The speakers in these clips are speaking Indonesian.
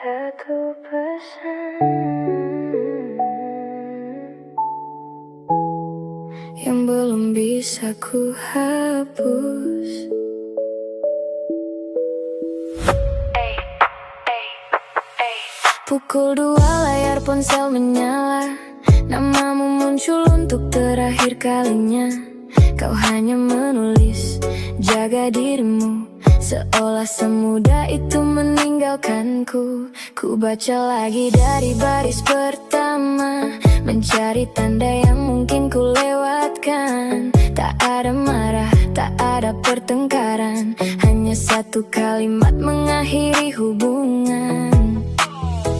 Satu pesan yang belum bisa ku hapus. Pukul 2 layar ponsel menyala, namamu muncul untuk terakhir kalinya. Kau hanya menulis, jaga dirimu, seolah semudah itu meninggalkanku. Ku baca lagi dari baris pertama, mencari tanda yang mungkin ku lewatkan. Tak ada marah, tak ada pertengkaran, hanya satu kalimat mengakhiri hubungan.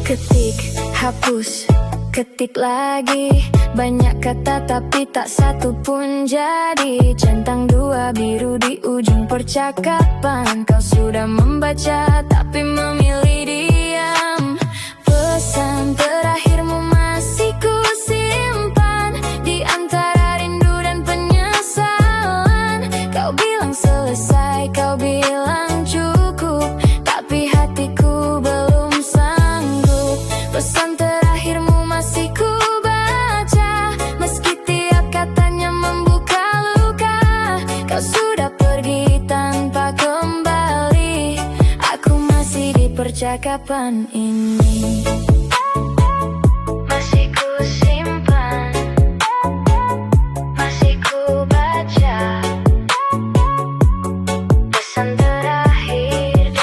Ketik, hapus, ketik lagi. Banyak kata tapi tak satu pun jadi. Centang dua biru di ujung percakapan. Kau sudah membaca tapi memilih diam. Pesan terakhirmu masih ku simpan di antara rindu dan penyesalan. Kau bilang selesai, kau bilang cukup, tapi hatiku belum sanggup. Pesan terakhirmu masih ku baca, meski tiap katanya membuka luka. Kau sudah pergi tanpa kembali, aku masih di percakapan ini. Masih ku simpan, masih ku baca, pesan terakhir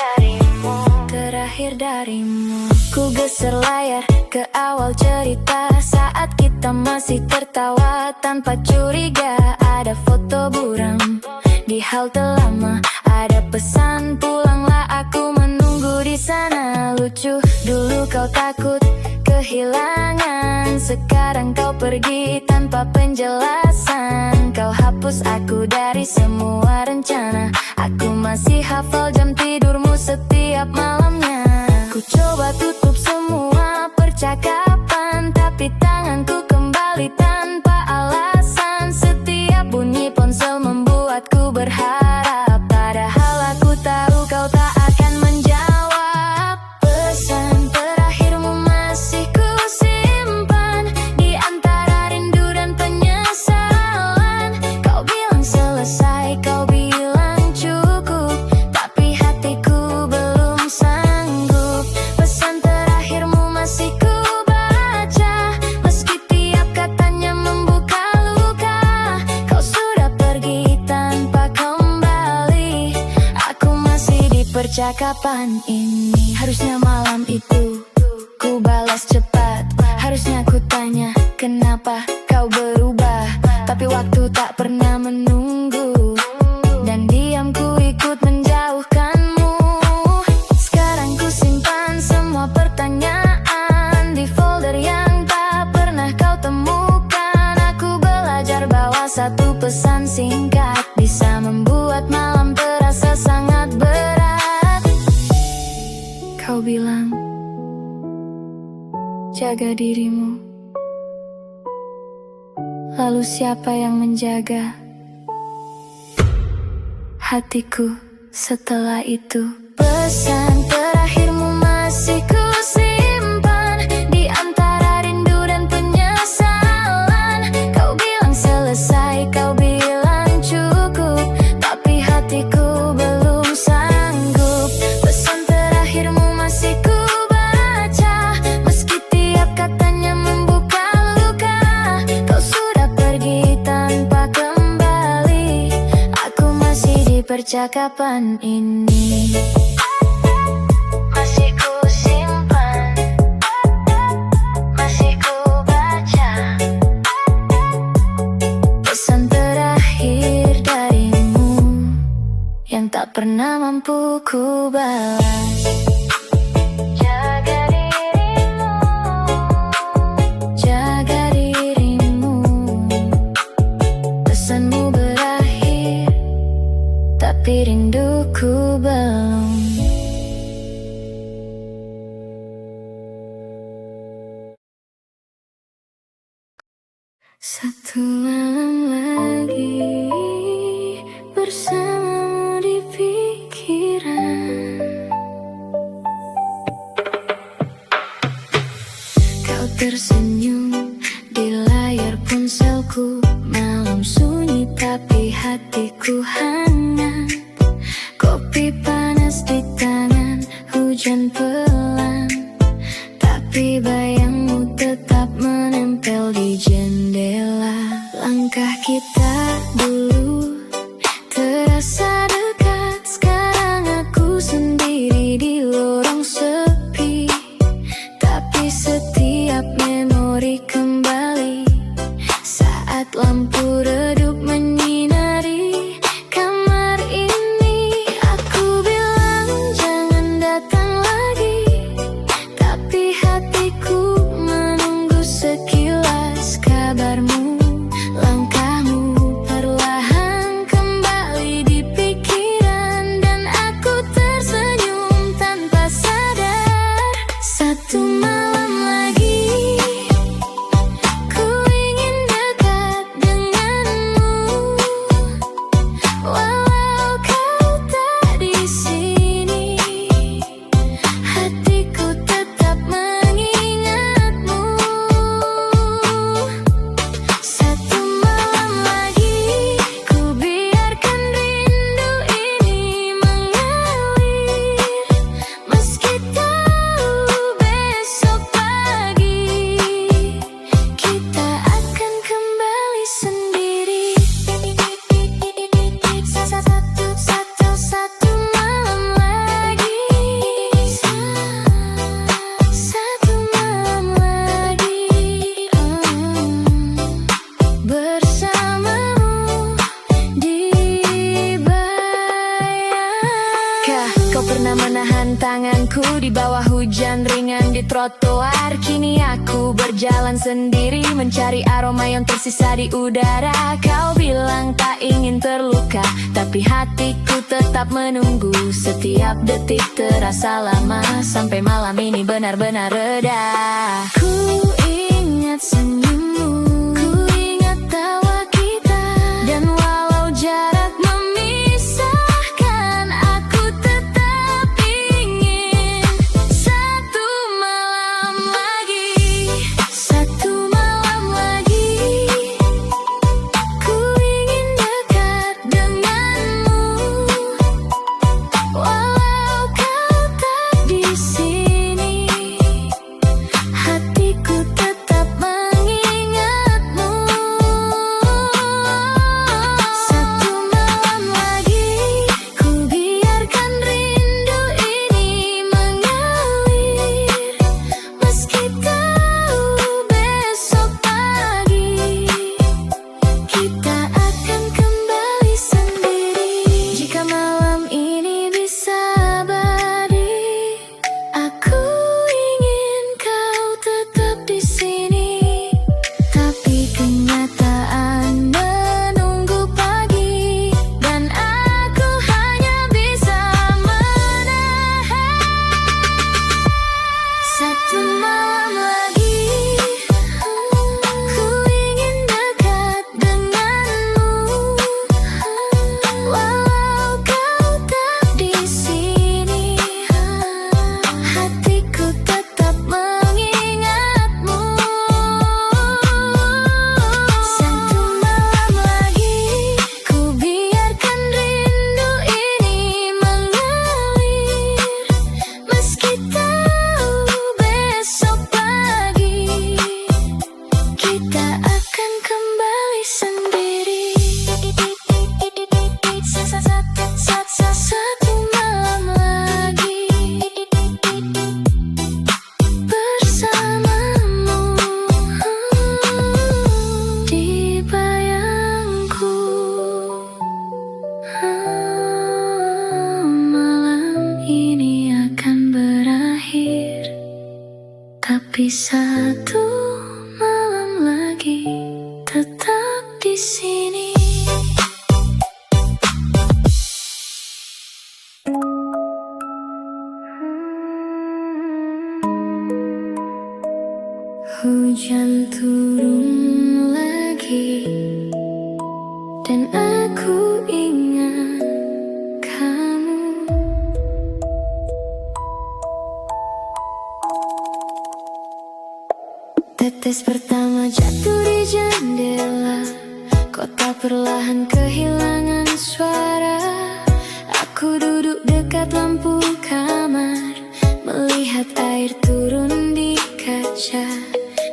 darimu. Ku geser layar ke awal cerita, saat kita masih tertawa tanpa curiga. Ada foto buram di halte lama, ada pesan pulanglah, aku menunggu di sana. Lucu, dulu kau takut kehilangan, sekarang kau pergi tanpa penjelasan. Kau hapus aku dari semua rencana, aku masih hafal jam tidurmu setiap malamnya. Ku coba tutup semua percakapan, tapi tanganku kembali tanpa alasan. Setiap bunyi ponsel membuatku berharap, padahal aku tahu kau tak akan menjawab. Pesan terakhirmu masih ku simpan di antara rindu dan penyesalan. Kau bilang selesai, kau bilang cukup, tapi hatiku belum sanggup. Pesan terakhirmu masih ku baca, meski tiap katanya membuka luka. Kau sudah pergi tanpa kembali, aku masih di percakapan ini. Harusnya malam itu ku balas cepat, harusnya ku tanya kenapa kau berubah, tapi waktu tak pernah menunggu, dan diamku ikut menjauhkanmu. Sekarang ku simpan semua pertanyaan di folder yang tak pernah kau temukan. Aku belajar bahwa satu pesan singkat bisa membuat malam terasa sangat berat. Kau bilang, jaga dirimu, lalu siapa yang menjaga hatiku setelah itu? Pesan terakhirmu masih ku simpan di antara rindu dan penyesalan. Kau bilang selesai, kau bilang cukup, tapi hatiku belum sanggup. Pesan terakhirmu masih ku baca, meski tiap katanya membuka luka. Kau sudah pergi tanpa kembali, aku masih di percakapan ini. Masih ku simpan, masih ku baca, pesan terakhir darimu yang tak pernah mampu ku balas. Jaga dirimu, jaga dirimu, pesanmu berakhir, tapi rinduku belum. Satu malam lagi bersamamu di pikiran. tersenyum di layar ponselku. Malam sunyi tapi hatiku hangat. Kopi panas di tangan, hujan pelan, tapi bayangmu tetap menempel di jendela. Langkah kita dulu terasa dekat, sekarang aku sendiri di lorong sepi. Tapi setiap memori kembali saat lampu redup menyinari kamar ini. Aku bilang jangan datang lagi, tapi hatiku menunggu sekilas kabarmu. Langkahmu perlahan kembali di pikiran, dan aku tersenyum tanpa sadar. Satu malam lagi ku ingin dekat denganmu, walau kau tak di sini. Hatiku tetap mengingatmu. Satu malam lagi ku biarkan rindu ini mengalir, meski tahu besok pagi kita akan kembali sendiri. Satu malam lagi, satu malam lagi, bersamamu di bayang. Kau pernah menahan tanganku di bawah hujan ringan di trotoar. Kini aku berjalan sendiri mencari aroma yang tersisa di udara. Kau bilang tak ingin terluka, tapi hatiku tetap menunggu. Setiap detik terasa lama, sampai malam ini benar-benar reda. Ku ingat senyummu, ku ingat tawa kita, dan walau jarak memisahkan, aku tetap ingin satu malam lagi. Satu malam lagi ku ingin dekat denganmu, walau kau tak di sini. Hatiku tetap mengingatmu. Satu malam lagi ku biarkan rindu ini mengalir, meski tahu besok pagi kita akan kembali sendiri. Jika malam ini bisa abadi, aku ingin kau tetap di sini. Tapi kenyataan menunggu pagi, dan aku hanya bisa menahan. Satu malam lagi ku ingin dekat denganmu, walau kau tak di sini. Hatiku tetap mengingatmu. Satu malam lagi ku biarkan rindu ini mengalir, meski tahu besok pagi kita akan kembali sendiri. Satu malam lagi bersamamu di bayangku. Malam ini akan berakhir, tapi satu malam lagi tetap di sini. Hujan turun lagi, dan aku ingat kamu. Tetes pertama jatuh di jendela, kota perlahan kehilangan suara. Aku duduk dekat lampu kamar, melihat air turun di kaca.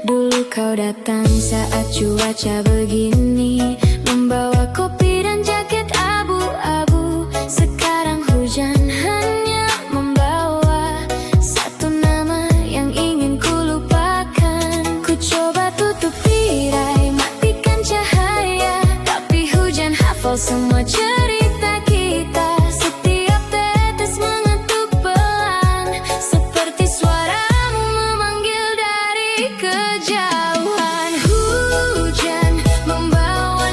Dulu kau datang saat cuaca begini, membawa kopi dan jaket abu-abu. Sekarang hujan hanya membawa satu nama yang ingin ku lupakan. Ku coba tutup tirai, matikan cahaya, tapi hujan hafal semua cerita kita. Setiap tetes mengetuk pelan, seperti suaramu memanggil dari kejauhan. Hujan membawa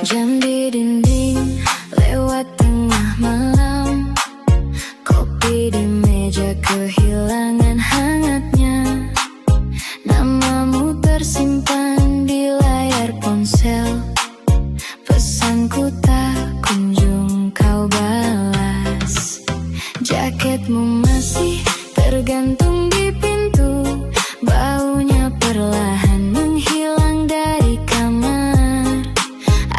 Jam di dinding lewat tengah malam, kopi di meja kehilangan hangatnya. Namamu tersimpan di layar ponsel, pesanku tak kunjung kau balas. Jaketmu masih tergantung di pintu, baunya perlahan menghilang dari kamar.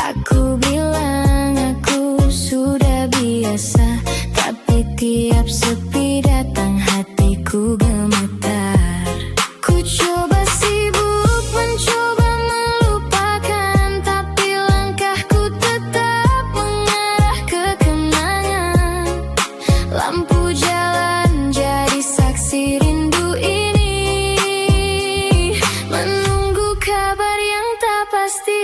Aku bilang aku sudah biasa, tapi tiap sepi datang hatiku gemetar. Ku coba sibuk mencoba melupakan, tapi langkahku tetap mengarah ke kenangan. Lampu jalan jadi saksi rindu ini, menunggu kabar yang tak pasti.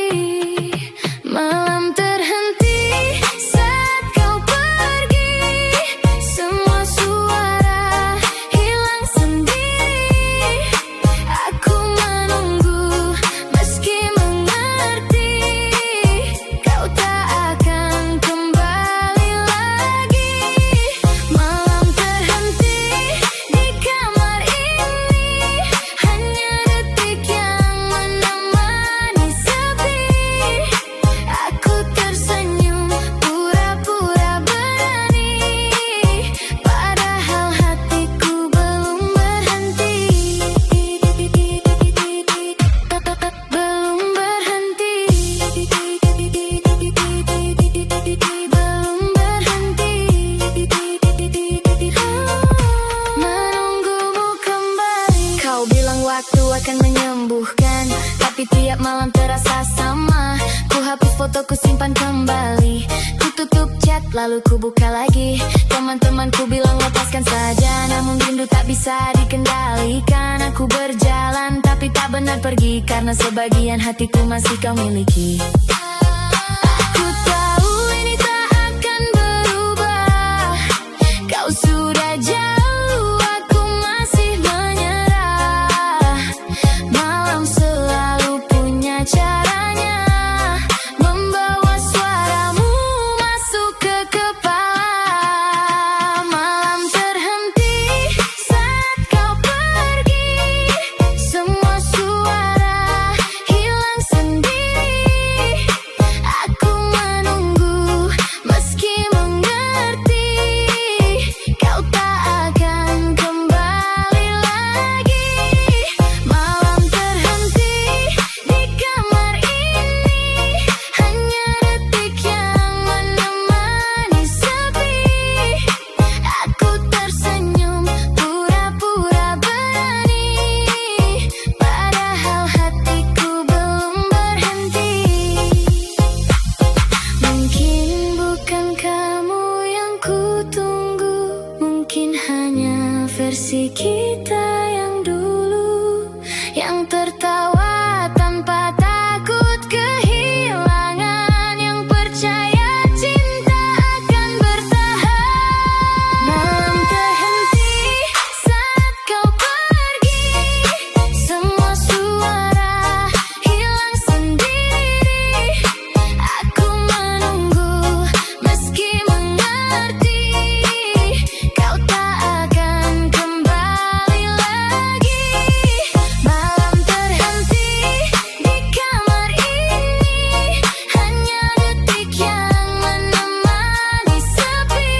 Malam terhenti saat kau pergi, semua suara hilang sendiri. Aku menunggu meski mengerti kau tak akan kembali lagi. Malam terhenti di kamar ini, hanya detik yang menemani sepi. Aku tersenyum pura-pura berani, padahal hatiku belum berhenti. Belum berhenti. Belum berhenti. Menunggumu kembali. Kau bilang waktu akan menyembuhkan, tapi tiap malam terasa sama. Ku hapus fotoku simpan kembali, ku tutup chat lalu ku buka lagi. Teman-temanku bilang lepaskan saja, namun rindu tak bisa dikendalikan. Aku berjalan tapi tak benar pergi, karena sebagian hatiku masih kau miliki. Aku tahu ini tak akan berubah, kau sudah jauh, aku masih menyerah. Malam selalu punya caranya, membawa suaramu masuk ke kepala. Malam terhenti saat kau pergi, semua suara hilang sendiri. Aku menunggu meski mengerti kau tak akan kembali lagi. Malam terhenti di kamar ini, hanya detik yang menemani sepi. Aku tersenyum pura-pura berani, padahal hatiku belum berhenti. Mungkin bukan kamu yang kutunggu, mungkin hanya versi kita yang dulu, yang tertawa tanpa takut kehilangan, yang percaya cinta akan bertahan. Malam terhenti saat kau pergi, semua suara hilang sendiri. Aku menunggu meski mengerti kau tak akan kembali lagi. Malam terhenti di kamar ini, hanya detik yang menemani sepi.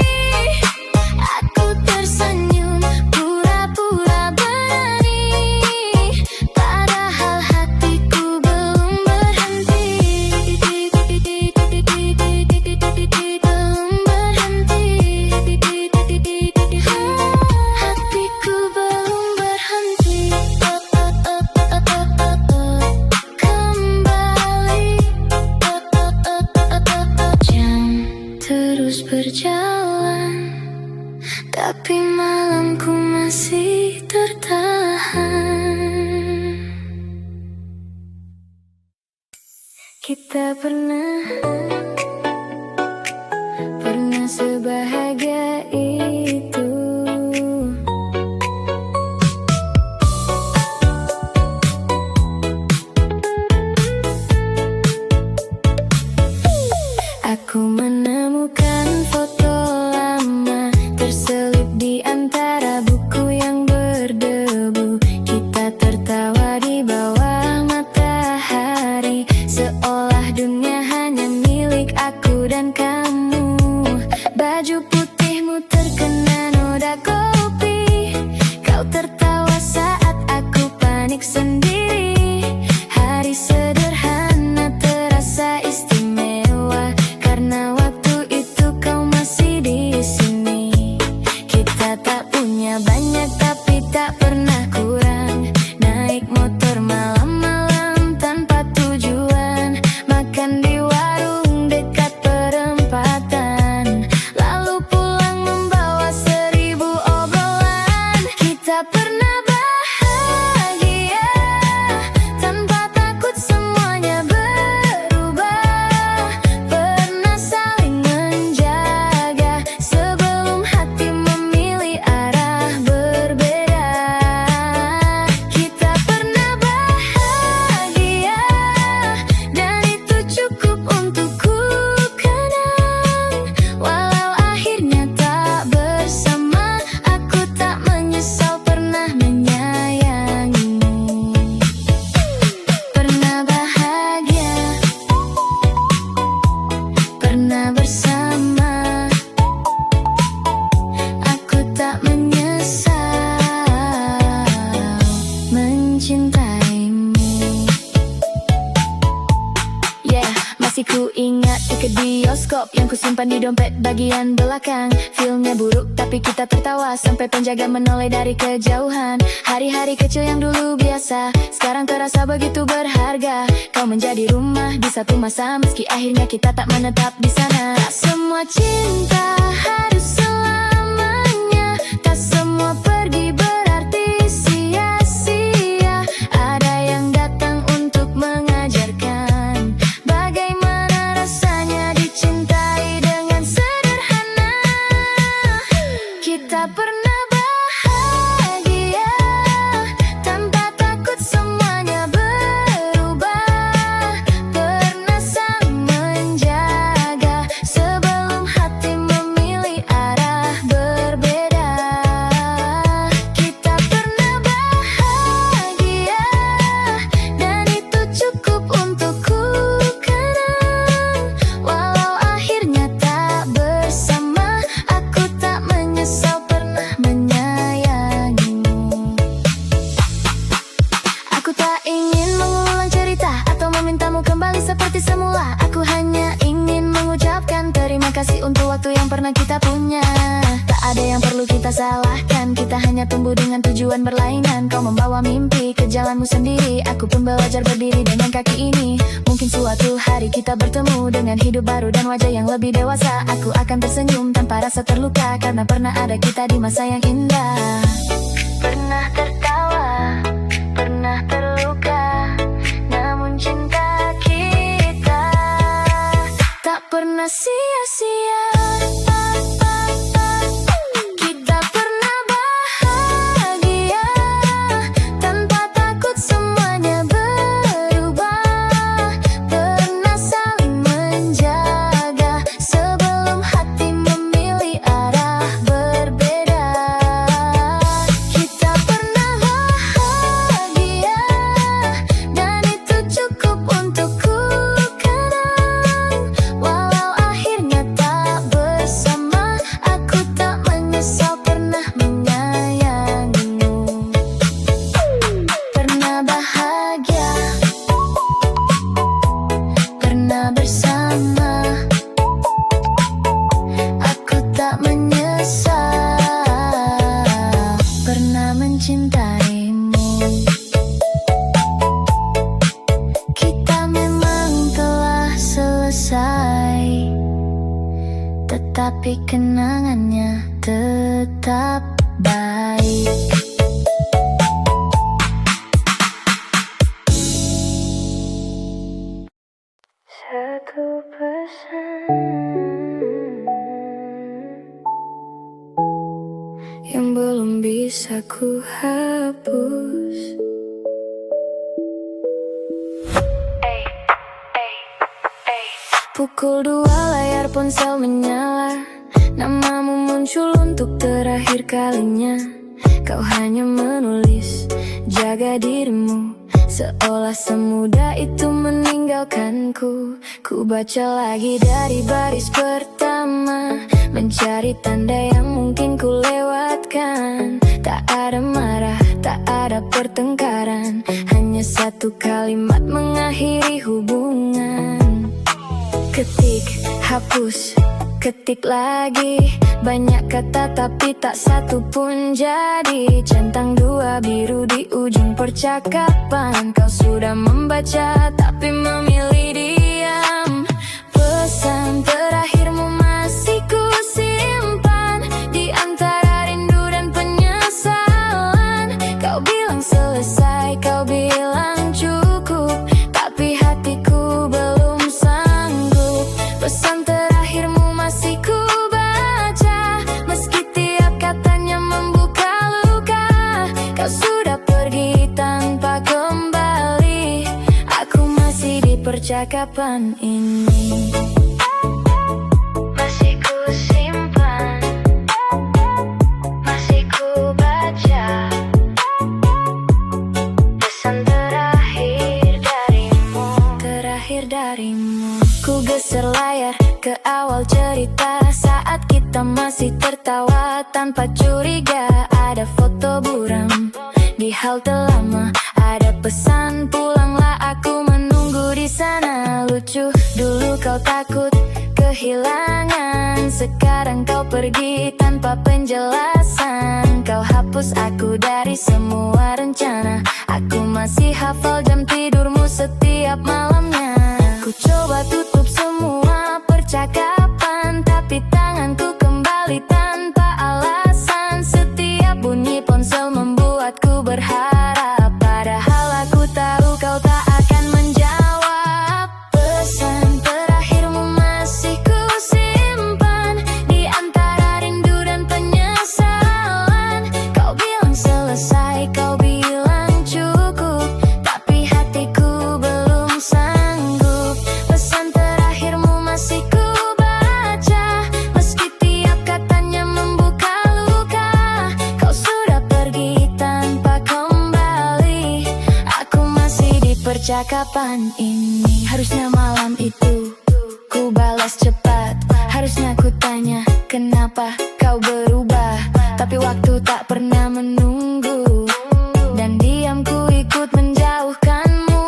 Aku tersenyum pura-pura berani, padahal hatiku belum berhenti. Belum berhenti. Hatiku belum berhenti. Kembali. Jam terus berjalan, tapi malamku masih tertahan. Kita pernah sebahagia itu. Masih ku ingat tiket bioskop yang ku simpan di dompet bagian belakang. Filmnya buruk tapi kita tertawa sampai penjaga menoleh dari kejauhan. Hari-hari kecil yang dulu biasa sekarang terasa begitu berharga. Kau menjadi rumah di satu masa meski akhirnya kita tak menetap di sana. Tak semua cinta harus selamanya, tak semua pergi berarti sia-sia. Ada yang datang untuk mengajarkan bagaimana rasanya dicintai dengan sederhana. Kita pernah bahagia tanpa takut semuanya berubah. Pernah saling menjaga sebelum hati memilih arah berbeda. Kita pernah bahagia dan itu cukup untukku kenang. Walau akhirnya tak bersama, aku tak menyesal pernah menyayangimu. Aku tak ingin mengulang cerita atau memintamu kembali seperti semula. Aku hanya ingin mengucapkan terima kasih untuk waktu yang pernah kita punya. Tak ada yang perlu kita salahkan, kita hanya tumbuh dengan tujuan berlainan. Kau membawa mimpi ke jalanmu sendiri, aku pun belajar berdiri dengan kaki ini. Mungkin suatu hari kita bertemu dengan hidup baru dan wajah yang lebih dewasa. Aku akan tersenyum tanpa rasa terluka karena pernah ada kita di masa yang indah. Pernah tertawa, pernah terluka, namun cinta kita tak pernah sia-sia. Kita pernah bahagia tanpa takut semuanya berubah. Pernah saling menjaga sebelum hati memilih arah berbeda. Kita pernah bahagia dan itu cukup untukku kenang. Walau akhirnya tak bersama, aku tak menyesal pernah menyayangimu. Pernah bahagia, pernah bersama, aku tak menyesal pernah mencintaimu. Kita memang telah selesai, tetapi kenangannya tetap baik. Satu pesan yang belum bisa ku hapus. Pukul 2 layar ponsel menyala, namamu muncul untuk terakhir kalinya. Kau hanya menulis, jaga dirimu, seolah semudah itu meninggalkanku. Ku baca lagi dari baris pertama, mencari tanda yang mungkin ku lewatkan. Tak ada marah, tak ada pertengkaran, hanya satu kalimat mengakhiri hubungan. Ketik, hapus, ketik lagi, banyak kata tapi tak satu pun jadi. Centang dua biru di ujung percakapan, kau sudah membaca tapi memilih diam. Pesan terakhirmu masih ku simpan di antara rindu dan penyesalan. Kau bilang selesai, kau bilang cukup, tapi hatiku belum sanggup. Pesan terakhirmu masih ku baca, meski tiap katanya membuka luka. Kau sudah pergi tanpa kembali, aku masih di percakapan ini. Masih ku simpan, masih ku baca, pesan terakhir darimu, terakhir darimu. Ku geser layar ke awal cerita saat kita masih tertawa tanpa curiga. Ada foto buram di halte lama, ada pesan pulanglah, aku menunggu di sana. Lucu lucu. Dulu kau takut kehilangan, sekarang kau pergi tanpa penjelasan. Kau hapus aku dari semua rencana. Aku masih hafal jam tidurmu setiap malamnya. Ku coba tutup semua percakapan, tapi tanganku kembali tanpa alasan. Setiap bunyi ponsel membuatku berharap, padahal aku tahu kau tak akan menjawab. Pesan terakhirmu masih ku simpan di antara rindu dan penyesalan. Kau bilang selesai, kau bilang cukup, tapi hatiku belum sanggup. Pesan terakhirmu masih ku baca, meski tiap katanya membuka luka. Kau sudah pergi tanpa kembali, aku masih di percakapan ini. Harusnya malam itu ku balas cepat, harusnya ku tanya kenapa kau berubah. Tapi waktu tak pernah menunggu, dan diamku ikut menjauhkanmu.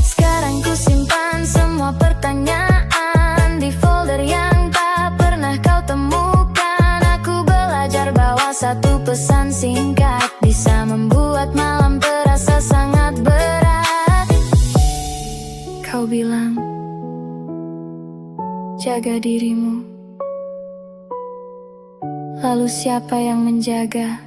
Sekarang ku simpan semua pertanyaan di folder yang tak pernah kau temukan. Aku belajar bahwa satu pesan singkat bisa membuat malam terasa sangat berat. Kau bilang, jaga dirimu. Lalu siapa yang menjaga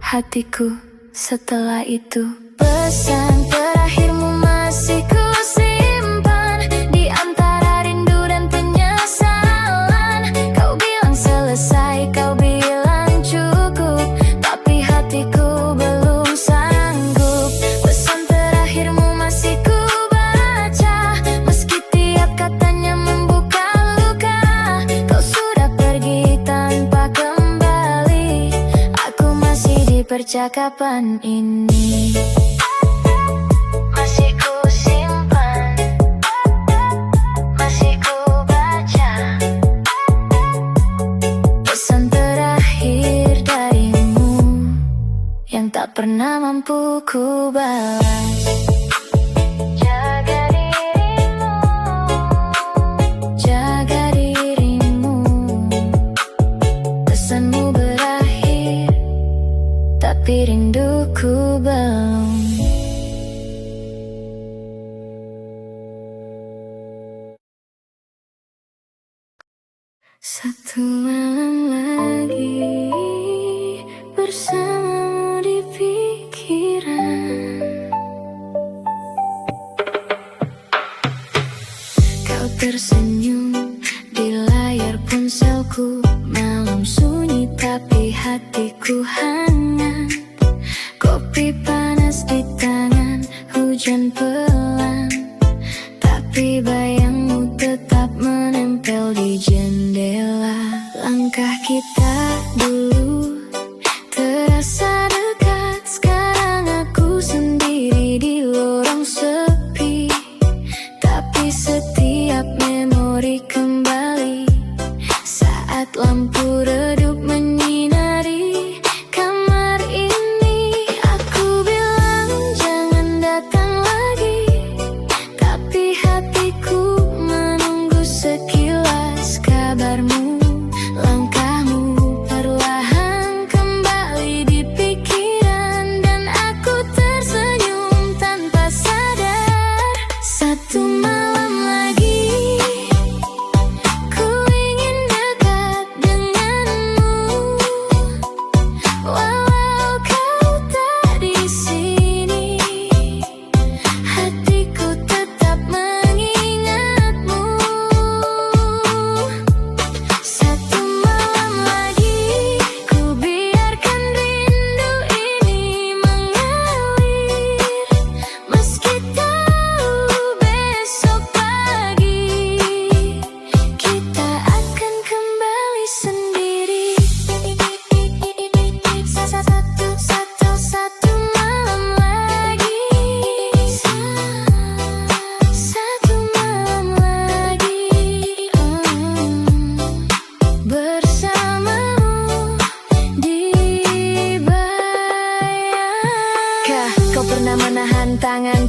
hatiku setelah itu? Pesan terakhirmu masih ku simpan di antara rindu dan penyesalan. Kau bilang selesai, kau bilang cukup, tapi hatiku belum sanggup. Pesan terakhirmu masih ku baca, meski tiap katanya membuka luka. Kau sudah pergi tanpa kembali, aku masih di percakapan ini. Masih ku simpan, masih ku baca pesan terakhir darimu yang tak pernah mampu ku balas. Jaga dirimu, jaga dirimu. Pesanmu berakhir, tapi rinduku belum. Satu malam lagi bersamamu di pikiran. Kau tersenyum di layar ponselku. Malam sunyi tapi hatiku hangat. Kopi panas di tangan, hujan pelan, tapi bayangmu tetap menempel di jendela. Langkah kita dulu terasa dekat, sekarang aku sendiri di lorong sepi. Tapi setiap memori kembali saat lampu redup menyinari kamar ini. Aku bilang jangan datang lagi, tapi hatiku menunggu sekilas kabarmu. Langkahmu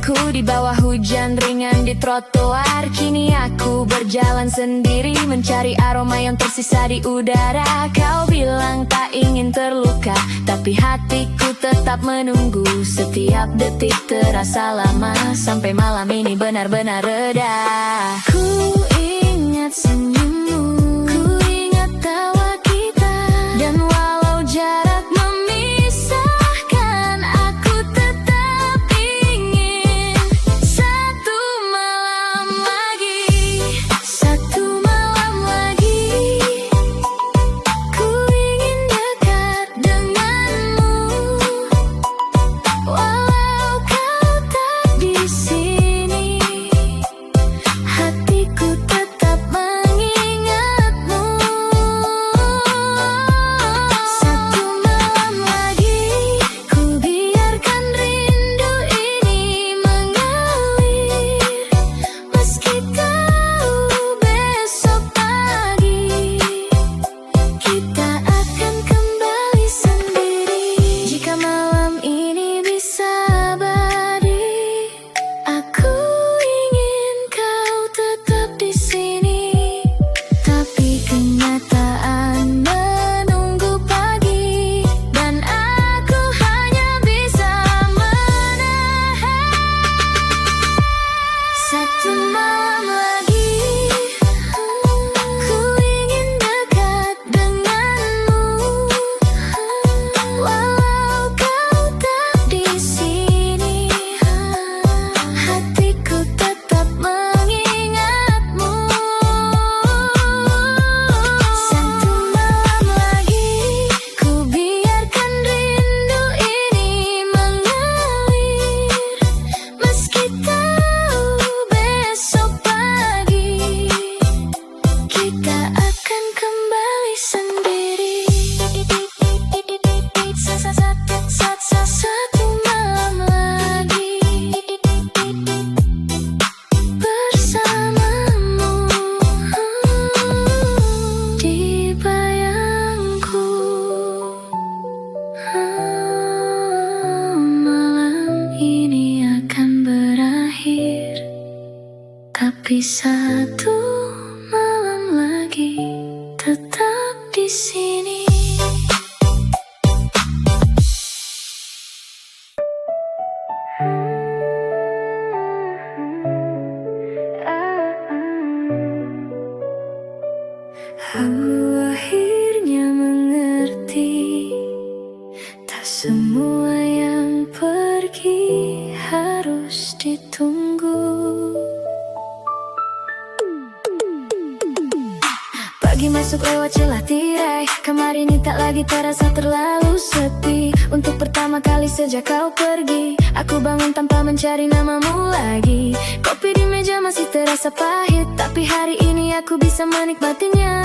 Duluku di bawah hujan ringan di trotoar, kini aku berjalan sendiri mencari aroma yang tersisa di udara. Kau bilang tak ingin terluka, tapi hatiku tetap menunggu. Setiap detik terasa lama, sampai malam ini benar-benar reda. Ku ingat senyummu, ku ingat tawa kita, dan walau jarak memisahkan, aku tetap ingin satu malam lagi, satu malam lagi. Ku ingin dekat denganmu, walau kau tak di sini, hatiku tetap mengingatmu. Satu malam lagi, ku biarkan rindu ini mengalir, meski tahu besok pagi kita akan kembali sendiri. Jika malam ini bisa abadi, aku ingin kau tetap di sini. Tapi kenyataan menunggu pagi, dan aku hanya bisa menahan satu malam lagi. Ku ingin dekat denganmu, walau kau tak di sini, hatiku tetap mengingatmu. Satu malam lagi, ku biarkan rindu ini mengalir, meski tahu besok pagi kita akan kembali sendiri. Satu malam lagi bersamamu di bayangku. Malam ini akan berakhir, tapi satu malam lagi tetap di sini. Aku akhirnya mengerti, tak semua yang pergi harus ditunggu. Pagi masuk lewat celah tirai, kamar ini tak lagi terasa terlalu sepi. Untuk pertama kali sejak kau pergi, aku bangun tanpa mencari namamu lagi. Kopi di meja masih terasa pahit, tapi hari ini aku bisa menikmatinya.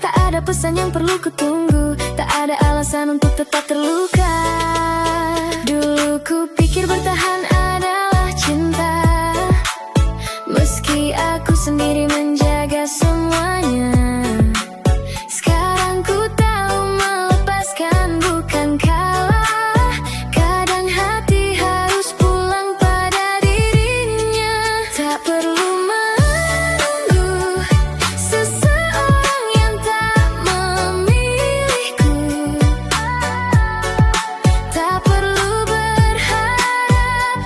Tak ada pesan yang perlu kutunggu, tak ada alasan untuk tetap terluka. Dulu ku pikir bertahan adalah cinta, meski aku sendiri menjaga semuanya. Sekarang ku tahu melepaskan bukan kalah, kadang hati harus pulang pada dirinya. Tak perlu menunggu seseorang yang tak memilihku, tak perlu berharap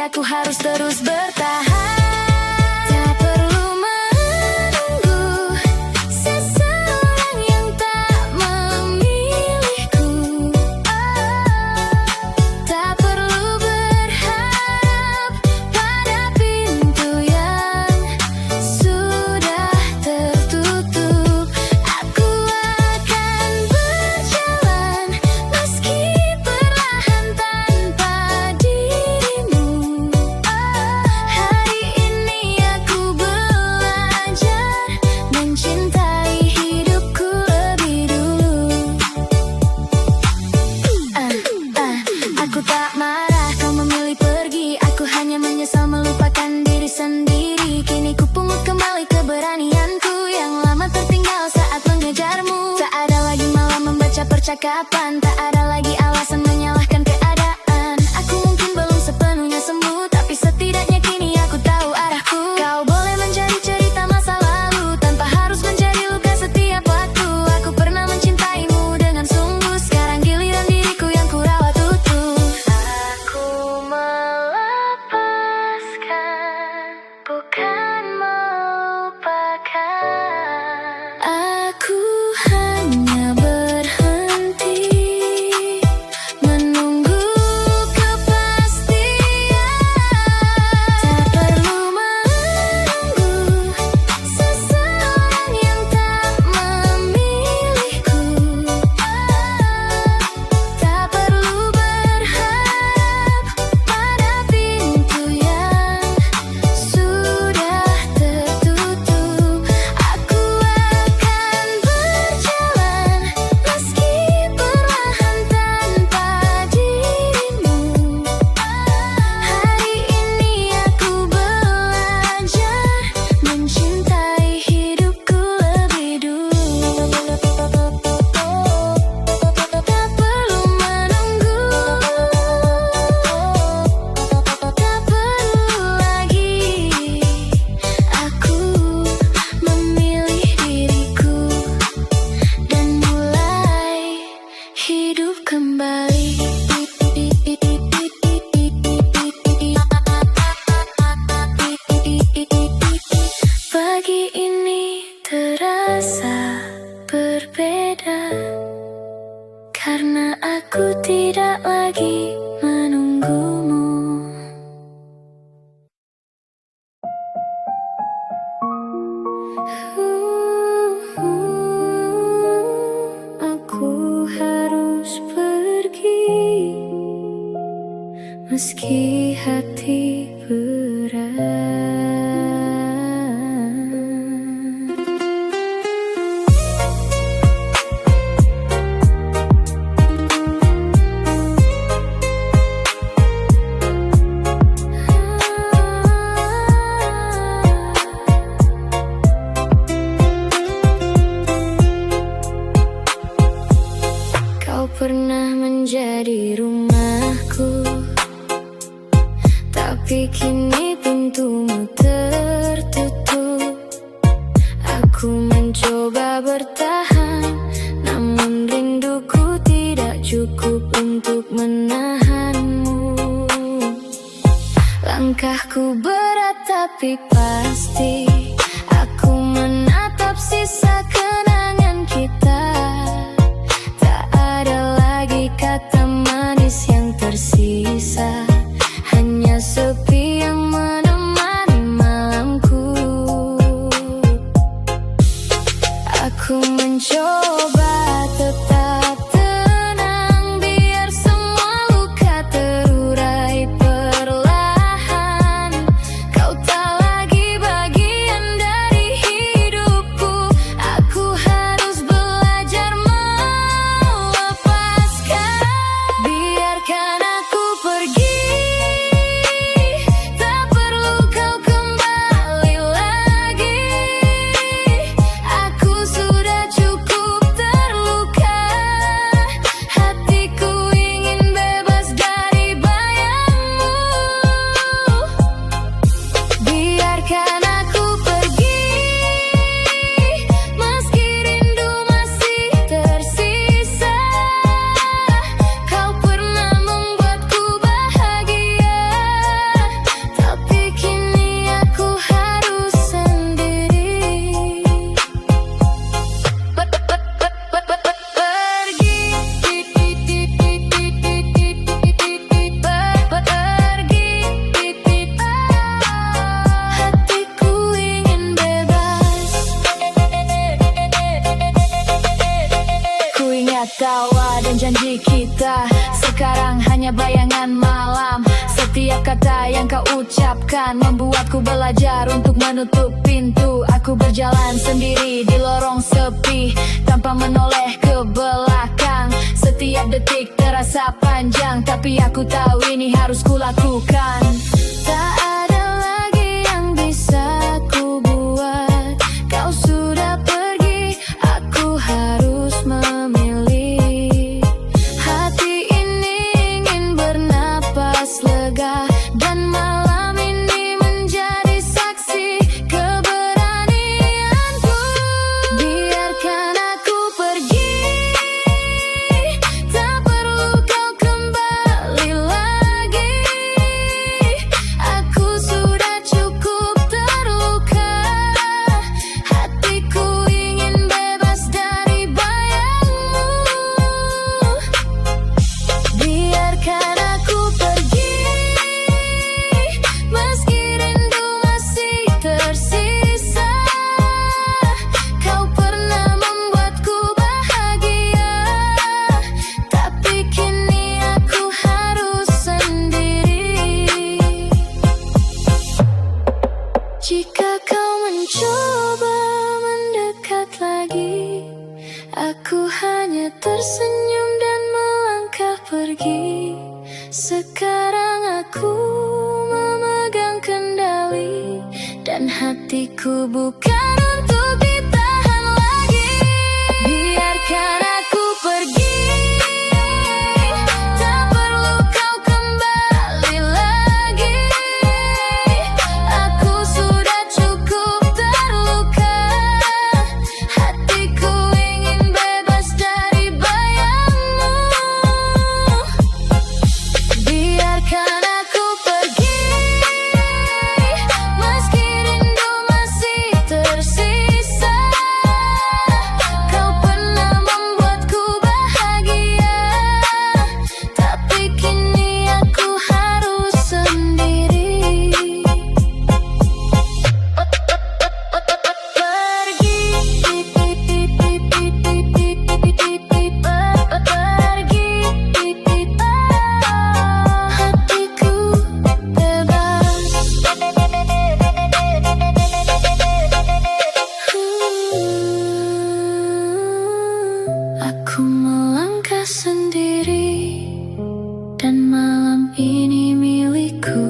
aku harus terus bertahan. Tak perlu menunggu seseorang yang tak memilihku. Tak perlu berharap pada pintu yang sudah tertutup. Aku akan berjalan meski perlahan tanpa dirimu. Hari ini aku belajar mencintai hidupku lebih dulu. Aku tak marah kau memilih pergi. Aku hanya menyesal melupakan diri sendiri. Kini ku pungut kembali keberanianku yang lama tertinggal saat mengejarmu. Tak ada lagi malam membaca percakapan, tak ada lagi alasan menyalahkan keadaan. Aku mungkin belum sepenuhnya sembuh, tapi setidaknya kini aku tahu arahku. Kau boleh menjadi cerita masa lalu tanpa harus menjadi luka setiap waktu. Aku pernah mencintaimu dengan sungguh, sekarang giliran diriku yang ku rawat utuh. Aku melepaskan, bukan melupakan. Aku hanya berhenti menunggu kepastian. Tak perlu menunggu seseorang yang tak memilihku. Tak perlu berharap pada pintu yang sudah tertutup. Aku akan berjalan meski perlahan tanpa dirimu. Hari ini aku belajar mencintai hidupku lebih dulu. Tak perlu menunggu, tak perlu lagi. Aku memilih diriku dan mulai hidup kembali. Pagi ini terasa berbeda karena aku tidak lagi menunggumu. Aku harus pergi meski hati berat. Kau pernah menjadi rumahku, tapi kini pintumu tertutup. Aku mencoba bertahan, namun rinduku tidak cukup untuk menahanmu. Langkahku berat tapi pasti. Aku menatap sisa kenangan kita. Tak ada lagi kata manis yang tersisa, hanya sepi yang menemani malamku. Aku mencoba tetap tenang, biar semua luka terurai perlahan. Kau tak lagi bagian dari hidupku. Aku harus belajar melepaskan. Biarkan aku pergi, tak perlu kau kembali lagi. Aku sudah cukup terluka. tawa dan janji kita sekarang hanya bayangan malam. Setiap kata yang kau ucapkan membuatku belajar untuk menutup pintu. Aku berjalan sendiri di lorong sepi tanpa menoleh ke belakang. Setiap detik terasa panjang, tapi aku tahu ini harus kulakukan. Tak ada lagi yang bisa ku buat. Kau sudah pergi, aku harus memilih. Hati ini ingin bernapas lega, dan malam ini menjadi saksi keberanianku. Biarkan aku pergi, tak perlu kau kembali lagi. Aku sudah cukup terluka, hatiku ingin bebas dari bayangmu. Biarkan aku pergi, meski rindu masih tersisa. Kau pernah membuatku bahagia, tapi kini aku harus sendiri. Jika kau mencoba mendekat lagi, aku hanya tersenyum dan melangkah pergi. Sekarang aku memegang kendali, dan hatiku bukan untuk ditahan lagi. Biarkan aku pergi, tak perlu kau kembali lagi. Aku sudah cukup terluka, hatiku ingin bebas dari bayangmu. Biarkan aku pergi, meski rindu masih tersisa. Kau pernah membuatku bahagia, tapi kini aku harus sendiri. Hatiku bebas. Aku melangkah sendiri, dan malam ini milikku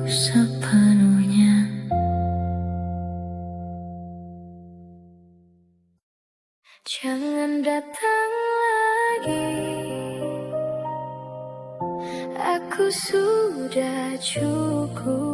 sepenuhnya. Jangan datang lagi, aku sudah cukup.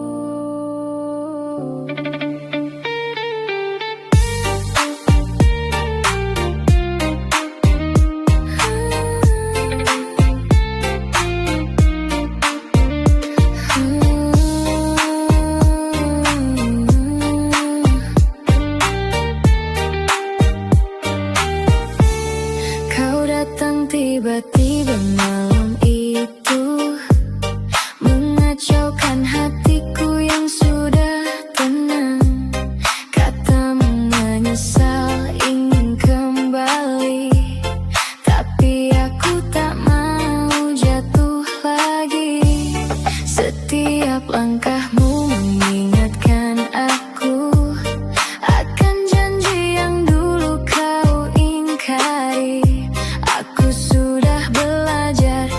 Kau datang tiba-tiba malam itu, mengacaukan hatiku yang sudah tenang. Katamu menyesal, ingin kembali, tapi aku tak mau jatuh lagi. Setiap langkahmu mengingatkan aku akan janji yang dulu kau ingkari. Aku sudah belajar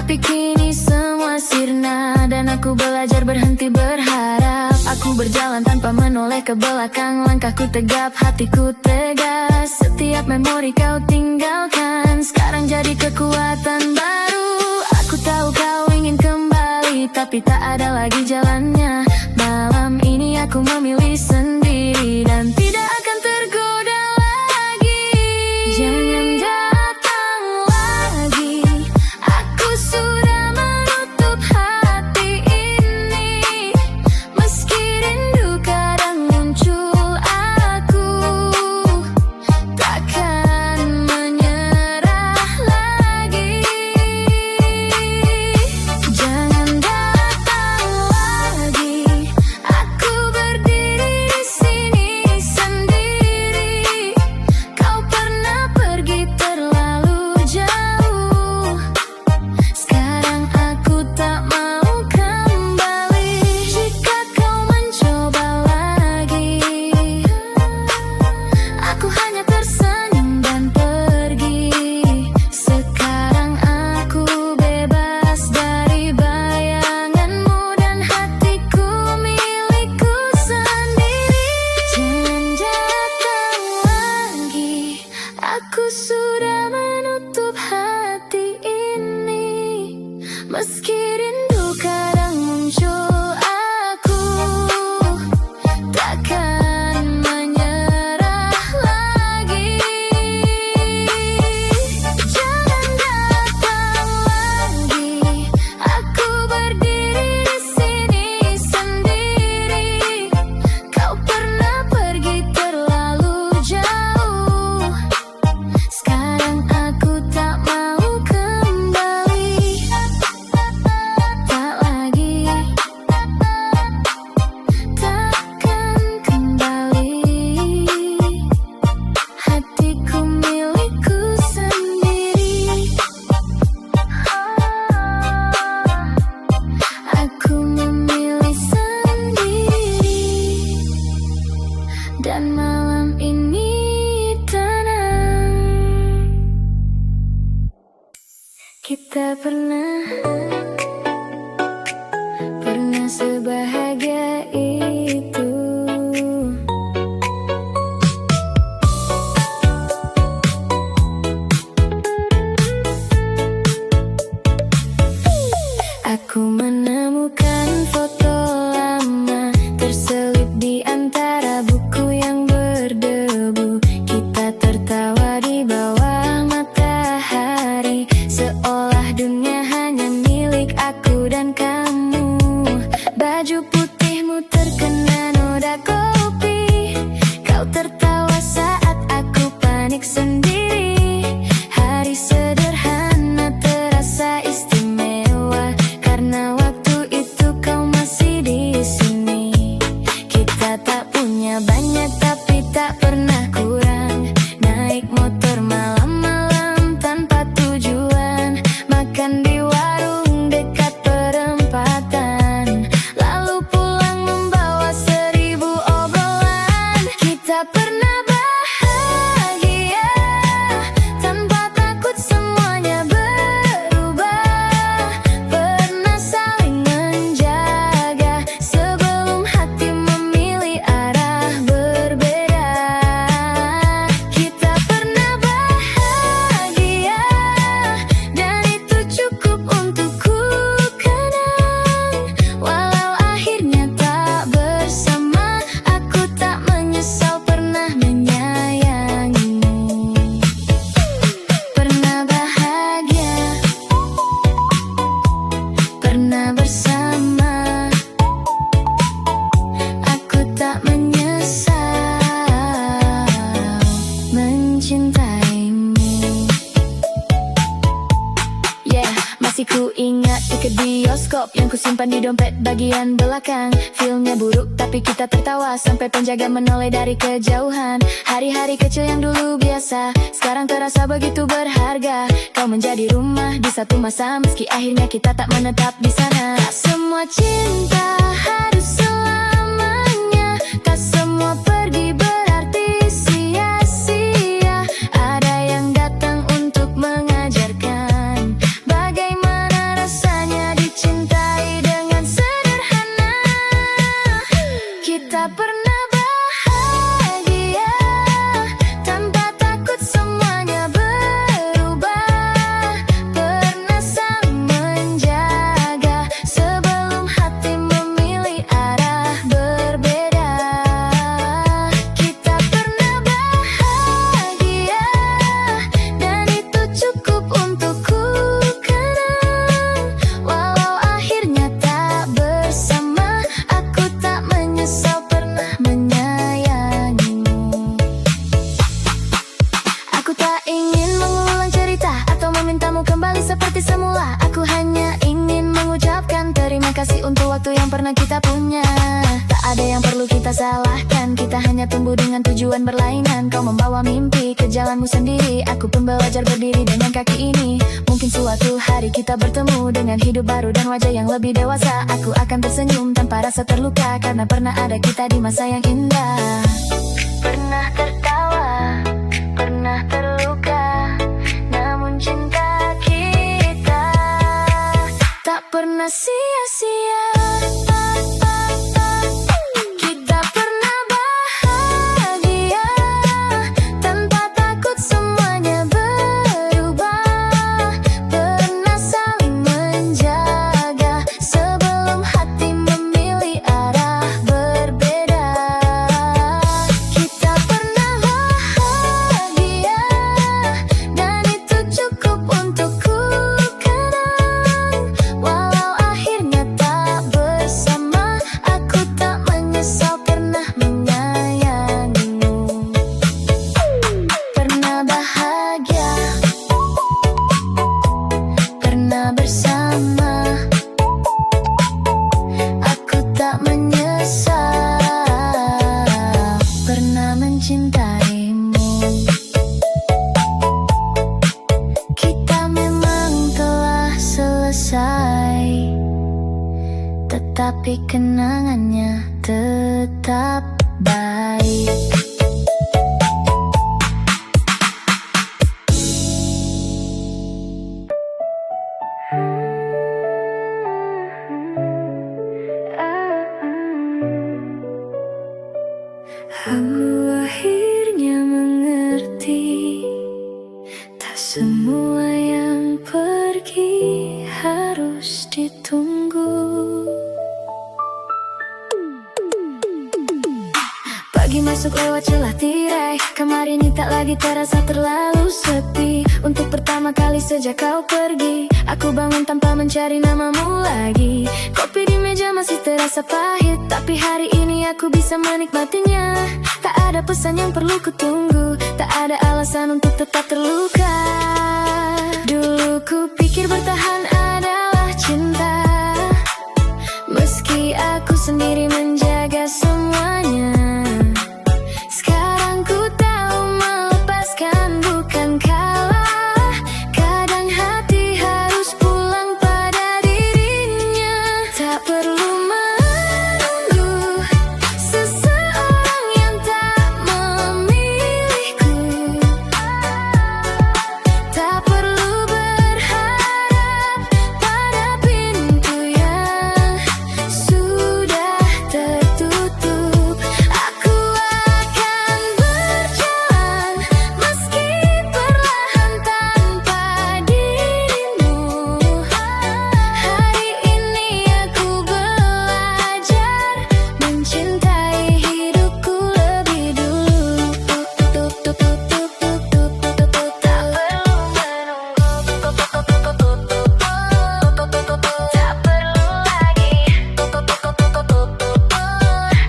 Tapi kini semua sirna dan aku belajar berhenti berharap. Aku berjalan tanpa menoleh ke belakang, langkahku tegap, hatiku tegas. Setiap memori kau tinggalkan sekarang jadi kekuatan baru. Aku tahu kau ingin kembali, tapi tak ada lagi jalannya. Malam ini aku memilih sendiri dan tidak akan tergoda lagi. Jangan datang lagi, aku sudah menutup hati ini. Meski rindu kadang muncul, aku takkan menyerah lagi. Jangan datang lagi, aku berdiri di sini sendiri. Kau pernah pergi terlalu jauh, sekarang aku tak mau kembali. Jika kau mencoba lagi, aku hanya tersenyum dan pergi. Sekarang aku bebas dari bayanganmu dan hatiku milikku sendiri. Jangan datang lagi, aku sudah menutup hati ini. Meski rindu kadang muncul, aku takkan menyerah lagi. Jangan datang lagi, aku berdiri di sini sendiri. Kau pernah pergi terlalu jauh, sekarang aku tak mau kembali. Tak lagi, takkan kembali. Hatiku milikku sendiri. Aku memilih sendiri dan malam ini tenang. Kita pernah sebahagia itu. Aku menemukan foto lama terselip di antara buku yang berdebu. Kita tertawa di bawah matahari, seolah dunia hanya milik aku dan kamu. Baju putihmu terkena noda kopi, kau tertawa saat aku panik sendiri. Hari sederhana terasa istimewa karena waktu itu kau masih di sini. Kita tak punya banyak tapi tak pernah kurang. Naik motor malam-malam tanpa tujuan, makan di warung dekat perempatan, lalu pulang membawa 1000 obrolan. Kita pernah bahagia tanpa takut semuanya berubah. Pernah saling menjaga sebelum hati memilih arah berbeda. Kita pernah bahagia dan itu cukup untuk ku kenang. Walau akhirnya tak bersama, aku tak menyesal pernah menyayangimu. Pernah bahagia, pernah bersama, aku tak menyesal mencintaimu. Yeah, masih ku ingat tiket bioskop yang ku simpan di dompet bagian belakang. Filmnya buruk tapi kita tertawa sampai penjaga menoleh dari kejauhan. Hari-hari kecil yang dulu biasa sekarang terasa begitu berharga. Kau menjadi rumah di satu masa meski akhirnya kita tak menetap di sana. Tak semua cinta harus selamanya, tak semua pergi berarti sia-sia. Ada yang datang untuk mengajarkan bagaimana kembali seperti semula. Aku hanya ingin mengucapkan terima kasih untuk waktu yang pernah kita punya. Tak ada yang perlu kita salahkan, kita hanya tumbuh dengan tujuan berlainan. Kau membawa mimpi ke jalanmu sendiri, aku pun belajar berdiri dengan kaki ini. Mungkin suatu hari kita bertemu dengan hidup baru dan wajah yang lebih dewasa. Aku akan tersenyum tanpa rasa terluka, karena pernah ada kita di masa yang indah. Pernah tertawa, pernah terluka, namun cinta kita tak pernah sia-sia. Kita pernah bahagia tanpa takut semuanya berubah. Pernah saling menjaga sebelum hati memilih arah berbeda. Kita pernah bahagia dan itu cukup untukku kenang. Walau akhirnya tak bersama, aku tak menyesal pernah menyayangimu. Pernah bahagia, pernah bersama, aku tak menyesal pernah mencintaimu. Kita memang telah selesai, tetapi kenangannya tetap baik. Aku akhirnya mengerti, tak semua yang pergi harus ditunggu. Pagi masuk lewat celah tirai, kamar ini tak lagi terasa terlalu sepi. Untuk pertama kali sejak kau pergi, aku bangun tanpa mencari namamu lagi. Kopi di meja masih terasa pahit, tapi hari ini aku bisa menikmatinya. Tak ada pesan yang perlu kutunggu, tak ada alasan untuk tetap terluka. Dulu ku pikir bertahan adalah cinta, meski aku sendiri menjaga semuanya. Sekarang ku tahu melepaskan bukan kalah, kadang hati harus pulang pada dirinya. Tak perlu menunggu seseorang yang tak memilihku, tak perlu berharap pada pintu yang sudah tertutup. Aku akan berjalan meski perlahan tanpa dirimu. Hari ini aku belajar mencintai hidupku lebih dulu. Tak perlu menunggu, tak perlu lagi.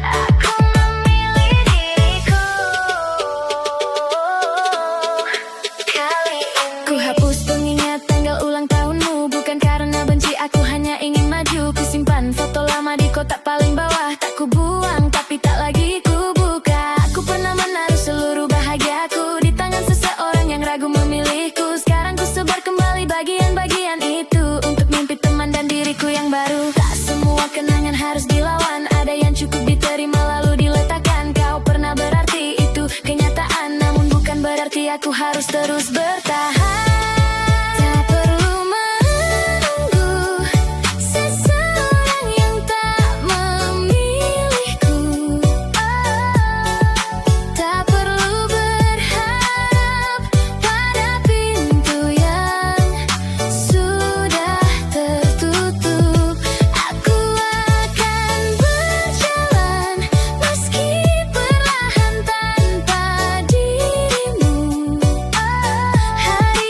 Aku memilih diriku kali ini. Ku hapus pengingat tanggal ulang tahunmu, bukan karena benci, aku hanya ingin maju. Ku simpan foto lama di kotak paling bawah, tak ku buang tapi tak lagi ku buka. Aku pernah menaruh seluruh bahagiaku di tangan seseorang yang ragu memilihku. Sekarang ku sebar kembali bagian-bagian itu untuk mimpi teman dan diriku yang baru. Tak semua kenangan harus dilawan, ada yang cukup diterima lalu diletakkan. Kau pernah berarti itu kenyataan, namun bukan berarti aku harus terus bertahan. Tak perlu menunggu seseorang yang tak memilihku, tak perlu berharap pada pintu yang sudah tertutup. Aku akan berjalan meski perlahan tanpa dirimu. Hari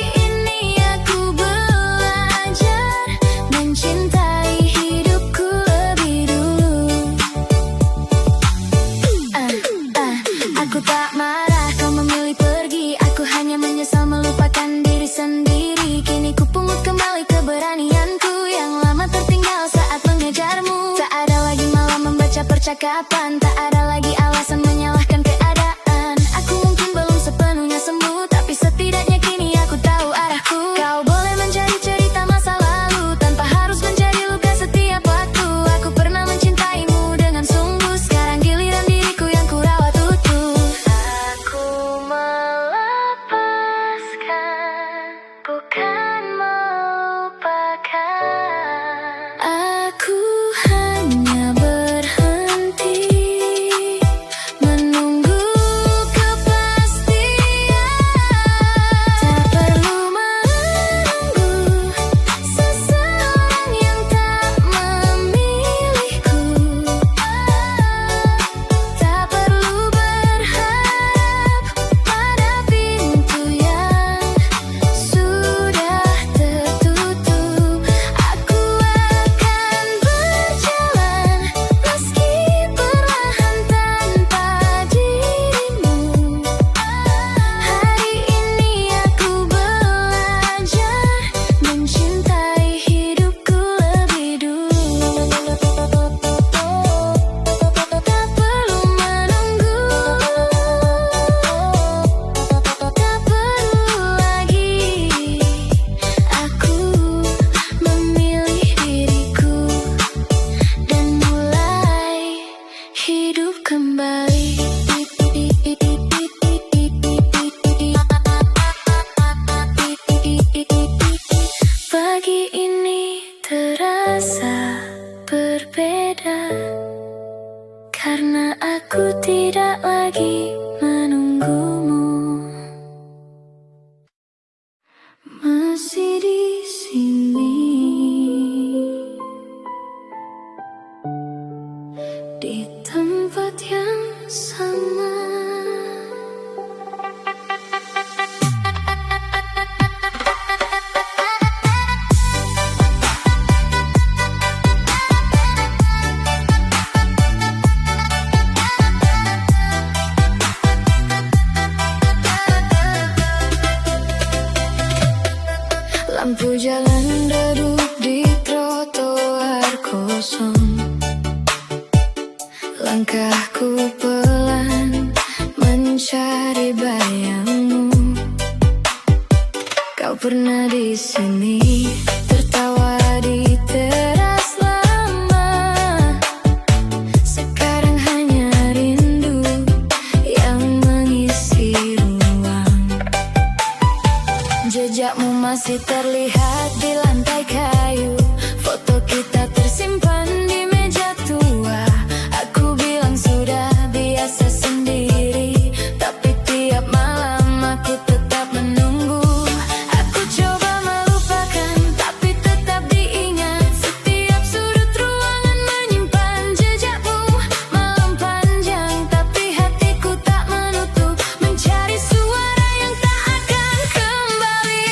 Kapan tak ada lagi alasan menyalahkan keadaan. Aku mungkin belum sepenuhnya sembuh, tapi setidaknya kini aku tahu arahku. Kau boleh mencari cerita masa lalu tanpa harus menjadi luka setiap waktu. Aku pernah mencintaimu dengan sungguh, sekarang giliran diriku yang ku rawat utuh. Aku melepaskan, bukan melupakan. Aku hanya berhenti menunggu kepastian. Tak perlu menunggu seseorang yang tak memilihku. Tak perlu berharap pada pintu yang sudah tertutup. Aku akan berjalan meski perlahan tanpa dirimu. Hari ini aku belajar mencintai hidupku lebih dulu. Tak perlu menunggu, tak perlu lagi. Aku memilih diriku dan mulai hidup kembali. Pagi ini terasa berbeda karena aku tidak lagi menunggumu. Masih di sini, di tempat yang sama. Lampu jalan redup di trotoar kosong. Langkahku pelan mencari bayangmu. Kau pernah di sini tertawa di teras lama. Sekarang hanya rindu yang mengisi ruang. Jejakmu masih terlihat di lantai kayu. Foto kita tersimpan di meja tua. Aku bilang sudah biasa sendiri, tapi tiap malam aku tetap menunggu. Aku coba melupakan, tapi tetap diingat. Setiap sudut ruangan menyimpan jejakmu. Malam panjang, tapi hatiku tak menutup, mencari suara yang tak akan kembali.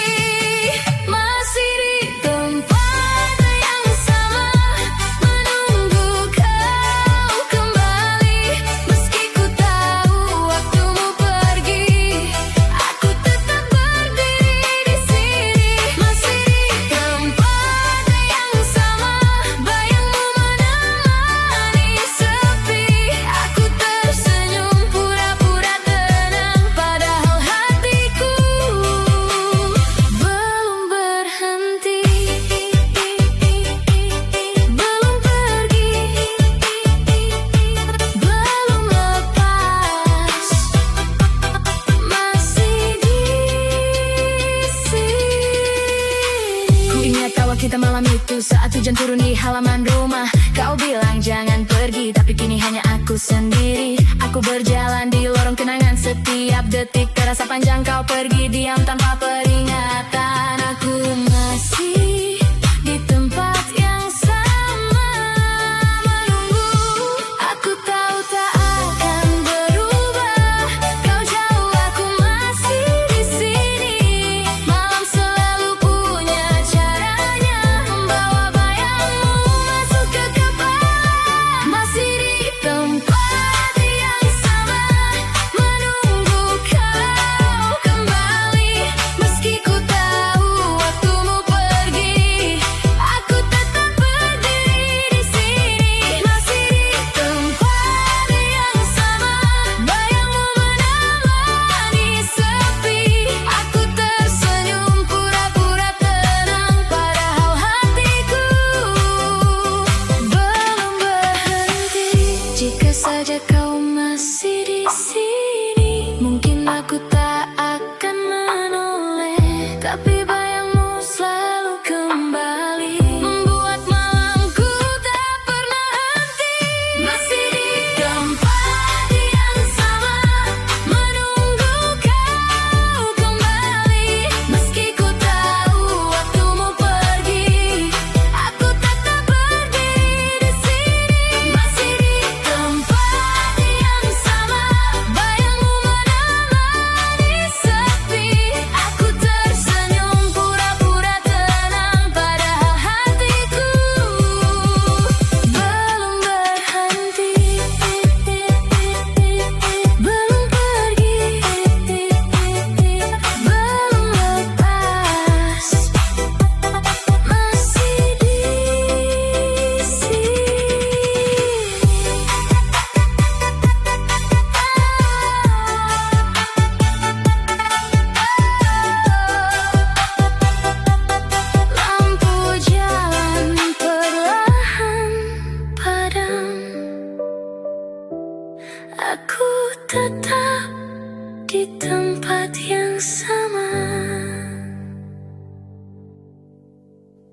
Masih di tempat yang sama, menunggu kau kembali. Meski ku tahu waktumu pergi, aku tetap berdiri di sini. Masih di tempat yang sama, bayangmu menemani sepi. Aku tersenyum pura-pura tenang, padahal hatiku belum berhenti, belum pergi, belum lepas, masih di sini. Ku ingat tawa kita malam itu saat hujan turun di halaman rumah. Kau bilang jangan pergi, tapi kini hanya aku sendiri. Aku berjalan di lorong kenangan, setiap detik terasa panjang. Kau pergi diam tanpa peringatan. Aku masih di tempat yang sama, menunggu. Aku tahu tak akan berubah. Kau jauh, aku masih di sini. Malam selalu punya caranya, membawa bayangmu masuk ke kepala. Masih di tempat yang sama, menunggu kau kembali. Meski ku tak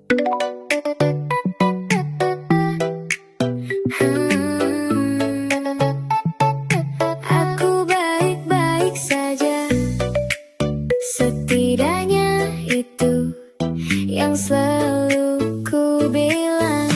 Aku baik-baik saja, setidaknya itu yang selalu ku bilang.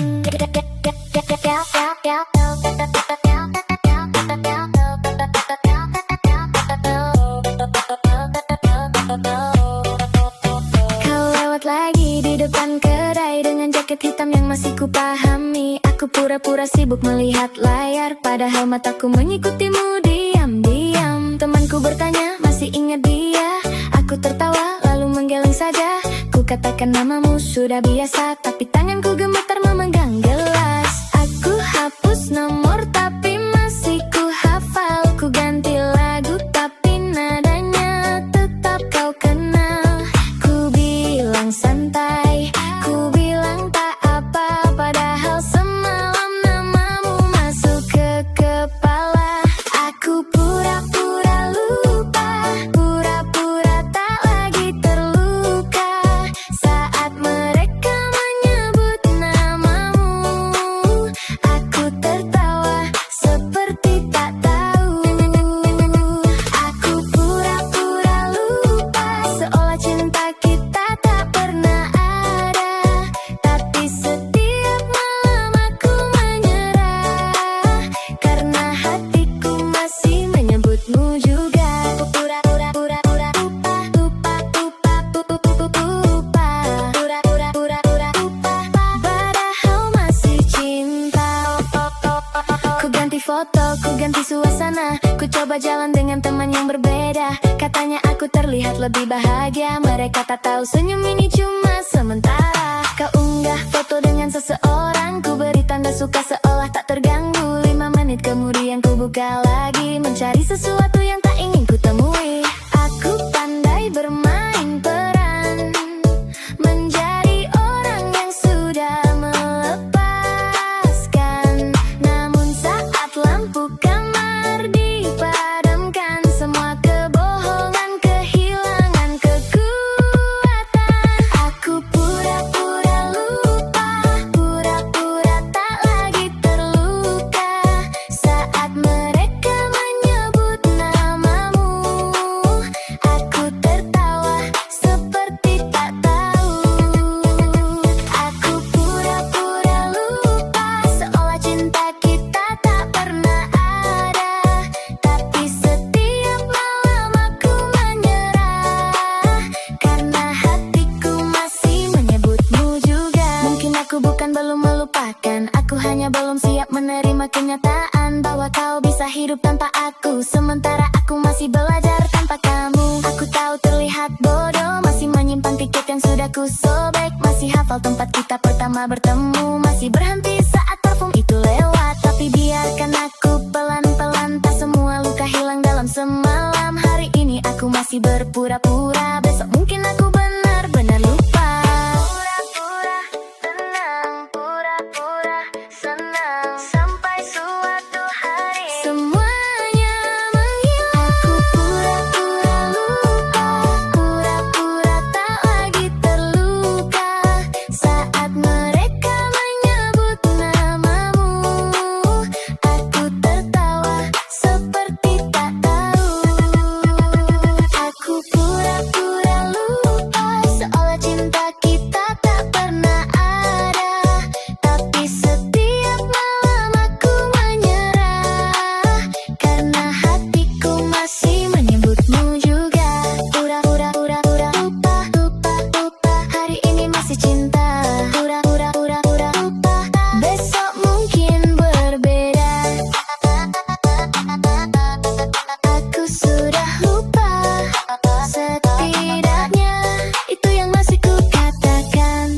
Kau lewat lagi di depan kedai dengan jaket hitam yang masih ku pahami. Aku pura-pura sibuk melihat layar, padahal mataku mengikutimu diam-diam. Temanku bertanya, masih ingat dia? Aku tertawa lalu menggeleng saja. Ku katakan namamu sudah biasa, tapi tanganku gemetar memegang gelas. Aku hapus nomor tapi masih ku hafal. Ku ganti lagu tapi nadanya tetap kau kenal. Ku bilang santai, ku bilang tak apa, padahal semalam namamu masuk ke kepala. Aku pura-pura lupa, pura-pura tak lagi terluka saat mereka menyebut namamu. Aku tertawa seperti tak tahu. Aku pura-pura lupa, seolah cinta kita tak pernah ada. Tapi setiap malam aku menyerah, karena hatiku masih menyebutmu juga. Pura-pura lupa, lupa, pura-pura lupa, padahal masih cinta. Ku ganti foto, ku ganti suasana, ku coba jalan dengan teman yang berbeda. Katanya aku terlihat lebih bahagia, mereka tak tahu senyum ini cuma sementara. Kau unggah foto dengan seseorang, ku beri tanda suka seolah tak terganggu. 5 menit kemudian ku buka lagi, mencari sesuatu yang tak ingin ku temui. Aku pandai bermain peran, menjadi orang yang sudah melepaskan. Namun saat lampu kamar dipadamkan, semua kebohongan kehilangan kekuatan. Aku pura-pura lupa, pura-pura tak lagi terluka saat mereka menyebut namamu. Aku tertawa seperti tak tahu. Aku pura-pura lupa, seolah cinta kita tak pernah ada. Tapi setiap malam aku menyerah, karena hatiku masih menyebutmu juga. Mungkin aku bukan belum melupakan, aku hanya belum siap menerima kenyataan bahwa kau bisa hidup tanpa aku, sementara aku masih belajar tanpa kamu. Aku tahu terlihat bodoh, masih menyimpan tiket yang sudah ku sobek, masih hafal tempat kita pertama bertemu, masih berhenti saat parfum itu lewat. Tapi biarkan aku pelan-pelan, tak semua luka hilang dalam semalam. Hari ini aku masih berpura-pura, besok mungkin aku benar-benar lupa. Pura-pura tenang, pura-pura senang, sampai suatu hari semuanya menghilang. Aku pura-pura lupa, pura-pura tak lagi terluka saat mereka menyebut namamu. Aku tertawa seperti tak tahu. Aku pura-pura lupa, seolah cinta kita tak pernah ada. Tapi setiap malam aku menyerah, karena hatiku masih menyebutmu juga. Pura-pura lupa, lupa, hari ini masih cinta. Pura-pura lupa, besok mungkin berbeda. Aku sudah lupa, setidaknya itu yang masih ku katakan.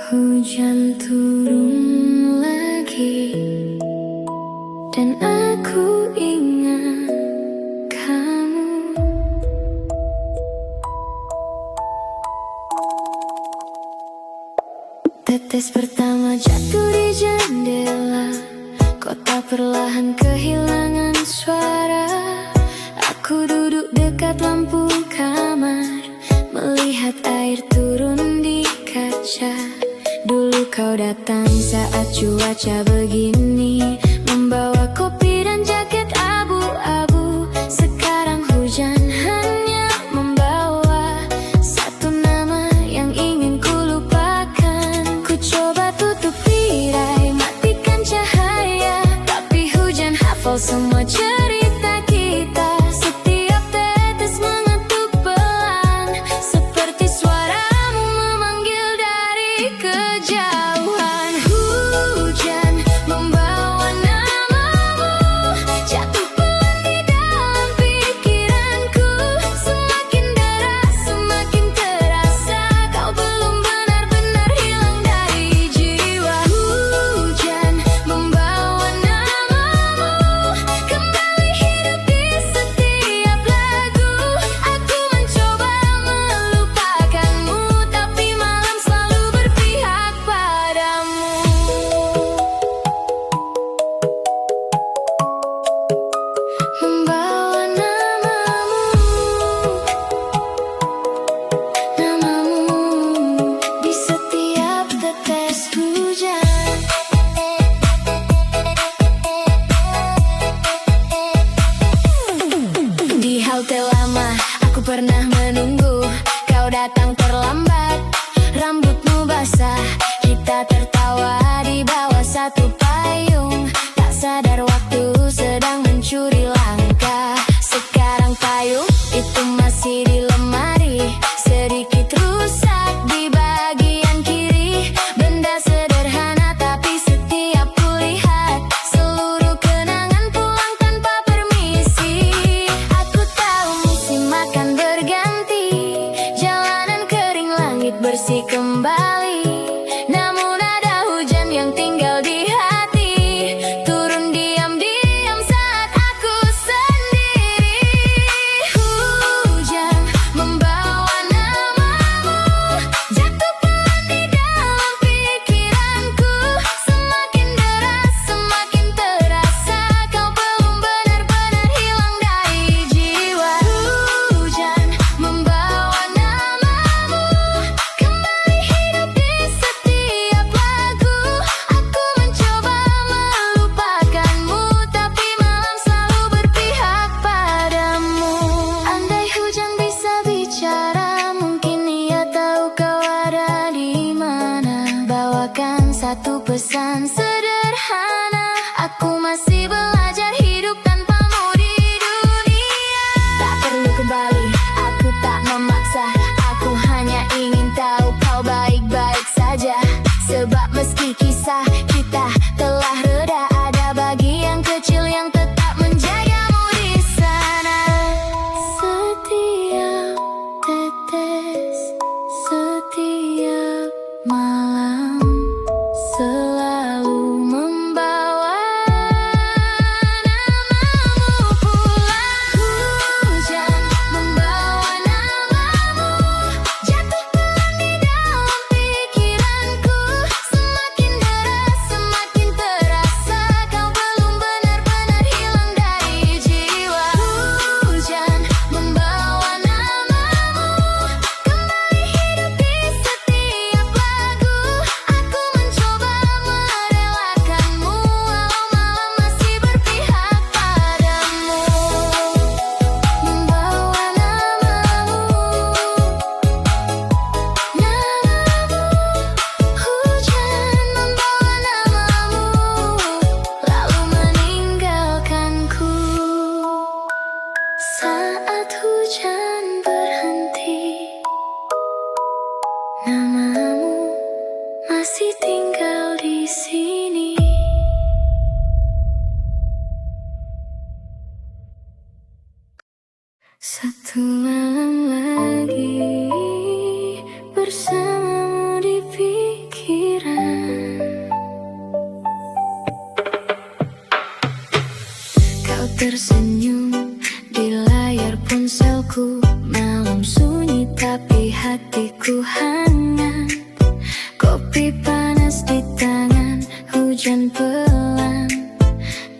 Hujan turun lagi, dan aku ingat kamu. Tetes pertama jatuh di jendela, kota perlahan kehilangan suara. Aku duduk dekat lampu kamar, melihat air turun di kaca. Dulu kau datang saat cuaca begini, membawa kopi dan jaket abu-abu. Sekarang hujan hanya membawa satu nama yang ingin ku lupakan. Ku coba tutup tirai, matikan cahaya, tapi hujan hafal semua cerita kita. Setiap tetes mengetuk pelan, seperti suaramu memanggil dari kejauhan. Hujan membawa namamu, jatuh pelan di dalam pikiranku. Semakin deras, semakin terasa, kau belum benar-benar hilang dari jiwa. Hujan membawa namamu, kembali hidup di setiap lagu. Aku mencoba melupakanmu, tapi malam selalu berpihak padamu. Membawa namamu di setiap tetes hujan. Di halte lama aku pernah menunggu, kau datang terlambat, rambutmu basah. Kita tertawa di bawah satu payung, tak sadar waktu sedang mencuri langkah. Sekarang payung itu masih di lemari, sedikit rusak di bagian kiri. Benda sederhana tapi setiap kulihat, seluruh kenangan pulang tanpa permisi. Aku tahu musim akan berganti, jalanan kering, langit bersih kembali. Namun ada hujan yang tinggal di hati, turun diam-diam saat aku sendiri. Hujan membawa namamu, jatuh pelan di dalam pikiranku. Semakin deras, semakin terasa, kau belum benar-benar hilang dari jiwa. Hujan membawa namamu, kembali hidup di setiap lagu. Aku mencoba melupakanmu, tapi malam selalu berpihak padamu. Andai hujan bisa bicara, mungkin ia tahu kau ada di mana. Bawakan satu pesan sederhana, aku masih belajar hidup tanpamu di dunia. Tak perlu kembali, aku tak memaksa, aku hanya ingin tahu kau baik-baik saja. Sebab meski kisah kita telah reda, ada bagian kecil yang tetap menjagamu di sana. Setiap tetes, setiap malam, selalu membawa namamu pulang. Hujan membawa namamu, jatuh pelan di dalam pikiranku. Semakin deras, semakin terasa, kau belum benar-benar hilang dari jiwa. Hujan membawa namamu, kembali hidup di setiap lagu. Aku mencoba merelakanmu, walau malam masih berpihak padamu. Membawa namamu, hujan membawa namamu, lalu meninggalkanku. Saat hujan berhenti, namamu masih tinggal di sini. Satu malam lagi bersamamu di pikiran. Kau tersenyum di layar ponselku, malam sunyi tapi hatiku hangat. Kopi panas di tangan, hujan pelan,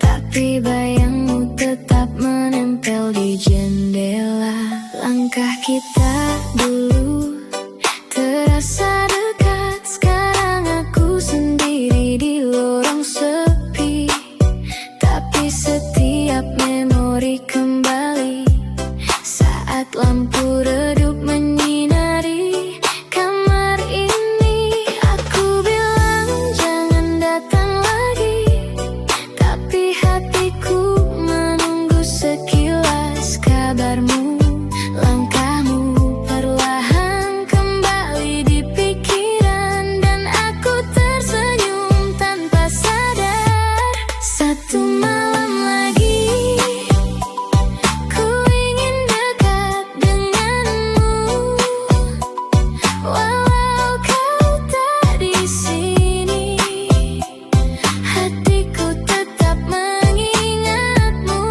tapi bayangmu tetap menempel. menempel di jendela. Langkah kita dulu terasa dekat. Sekarang aku sendiri di lorong sepi, tapi setiap memori kembali saat lampu redup menyinari kamar ini. Aku bilang jangan datang lagi, tapi hatiku menunggu sekilas kabarmu. Langkahmu perlahan kembali di pikiran, dan aku tersenyum tanpa sadar. Satu malam lagi ku ingin dekat denganmu, walau kau tak di sini. Hatiku tetap mengingatmu.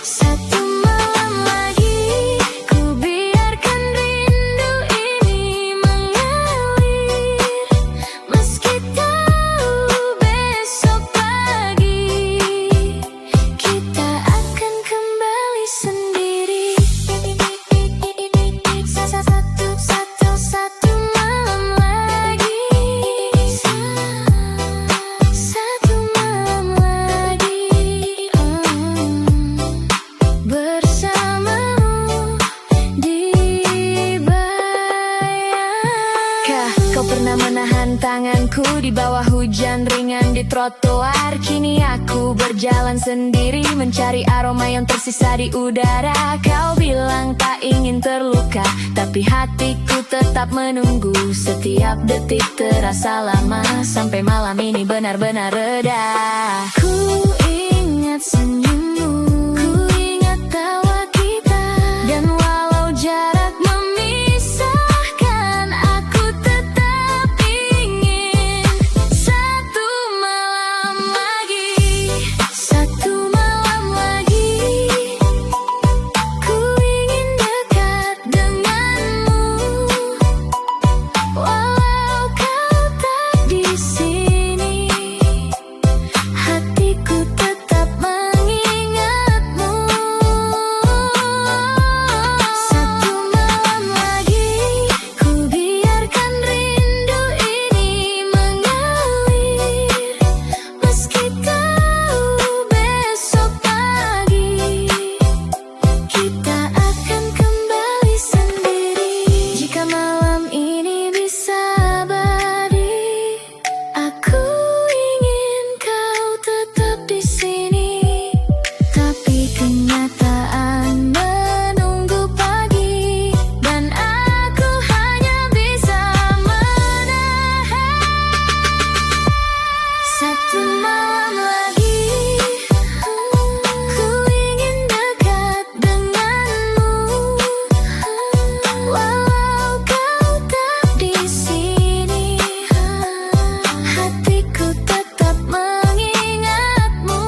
Satu malam lagi ku biarkan rindu ini mengalir, meski tahu besok pagi kita akan kembali sendiri. Satu malam lagi, satu malam lagi, bersamamu di bayang. Kau pernah menahan tanganku di bawah hujan ringan di trotoar. Kini aku berjalan sendiri mencari aroma yang tersisa di udara. Kau bilang tak ingin terluka, tapi hatiku tetap menunggu. Setiap detik terasa lama, sampai malam ini benar-benar reda. Ku ingat senyummu, ku ingat tawa kita, dan walau jarak memisahkan, aku tetap ingin satu malam lagi. Satu malam lagi ku ingin dekat denganmu, walau kau tak di sini. Hatiku tetap mengingatmu. Satu malam lagi ku biarkan rindu ini mengalir, meski tahu besok pagi kita akan kembali sendiri. Jika malam ini bisa abadi, aku ingin kau tetap di sini. Tapi kenyataan menunggu pagi, dan aku hanya bisa menahan. Satu malam lagi ku ingin dekat denganmu, walau kau tak di sini. Hatiku tetap mengingatmu.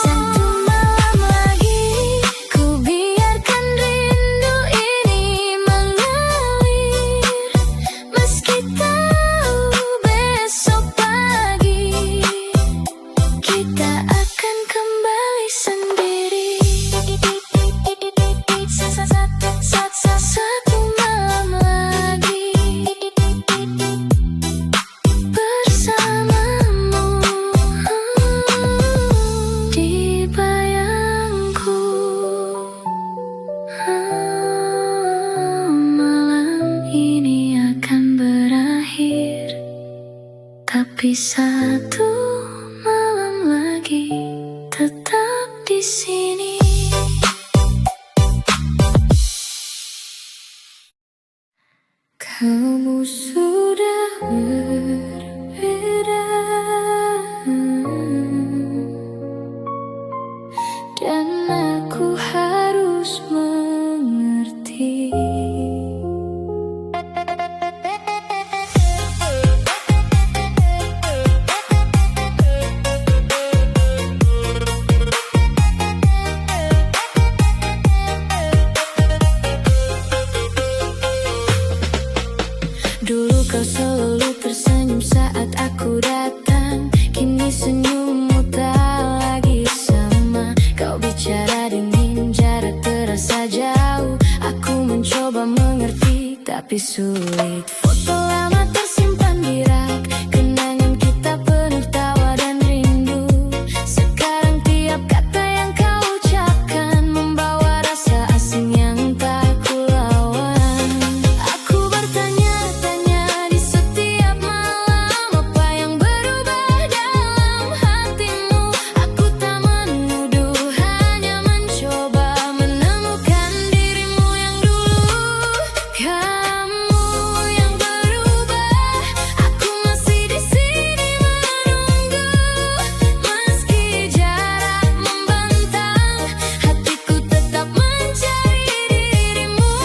Satu malam lagi ku biarkan rindu ini mengalir, meski tahu besok pagi kita akan kembali sendiri. Satu malam lagi bersamamu di bayangku. Malam ini akan berakhir, tapi satu malam lagi tetap di sini. Kamu sudah berbeda, dan aku harus mengerti. lebih sulit. Foto lama tersimpan di rak, kenangan kita penuh tawa dan rindu. Sekarang tiap kata yang kau ucapkan membawa rasa asing yang tak kulawan. Aku bertanya-tanya di setiap malam, apa yang berubah dalam hatimu. Aku tak menuduh, hanya mencoba menemukan dirimu yang dulu. Kamu yang berubah, aku masih di sini menunggu. Meski jarak membentang, hatiku tetap mencari dirimu.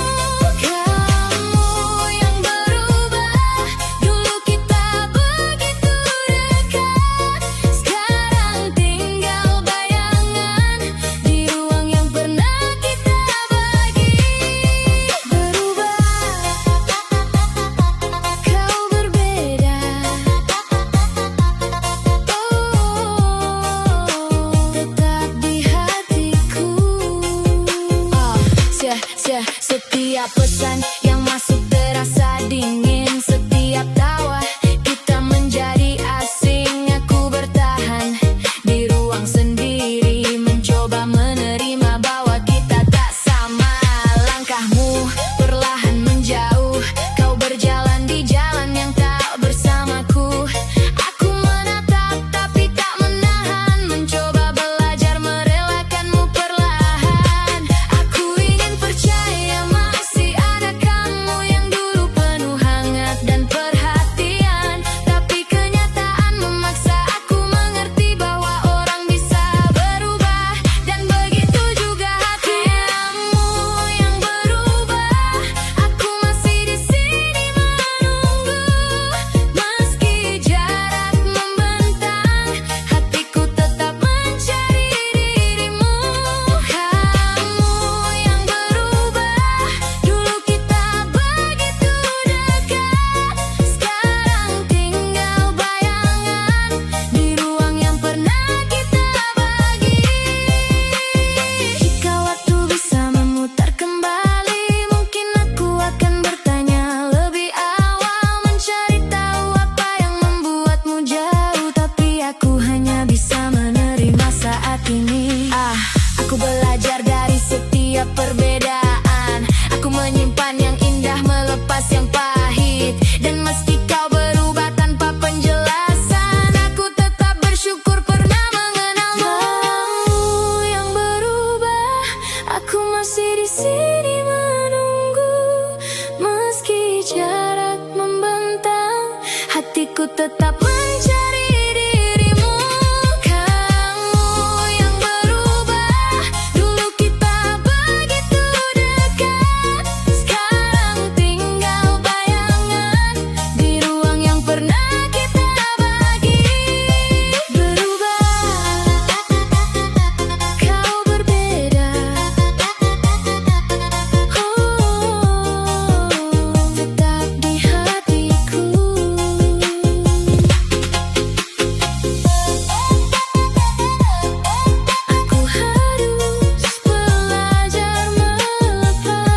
Kamu yang berubah, dulu kita begitu dekat. Sekarang tinggal bayangan di ruang yang pernah kita bagi. Berubah, kau berbeda. Tetap di hatiku. Setiap pesan yang masuk terasa dingin. Setiap tawa kita menjadi asing. Aku bertahan di ruang sendiri, mencoba menerima bahwa kita tak sama. Langkahmu perlahan menjauh, kau berjalan di jalan yang tak bersamaku. Aku menatap tapi tak menahan, mencoba belajar merelakanmu perlahan. Aku ingin percaya masih ada kamu yang dulu penuh hangat dan perhatian. Tapi kenyataan memaksa aku mengerti bahwa orang bisa berubah, dan begitu juga hatimu yang berubah. Aku masih di sini menunggu. Meski jarak membentang, hatiku tetap mencari dirimu. Kamu yang berubah, dulu kita begitu dekat. Sekarang tinggal bayangan di ruang yang pernah kita bagi. Jika waktu bisa memutar kembali, mungkin aku akan bertanya lebih awal, mencari tahu apa yang membuatmu jauh. Tapi aku hanya bisa menerima saat ini. Aku belajar dari setiap perbedaan. Aku menyimpan yang indah, melepas yang pahit. Dan meski kau berubah tanpa penjelasan, aku tetap bersyukur pernah mengenalmu. Kamu yang berubah, aku masih di sini menunggu. Meski jarak membentang, hatiku tetap mencari dirimu. Kamu yang berubah, dulu kita begitu dekat. Sekarang tinggal bayangan di ruang yang pernah kita bagi. Berubah, kau berbeda. Tetap di hatiku. Aku harus belajar melepas,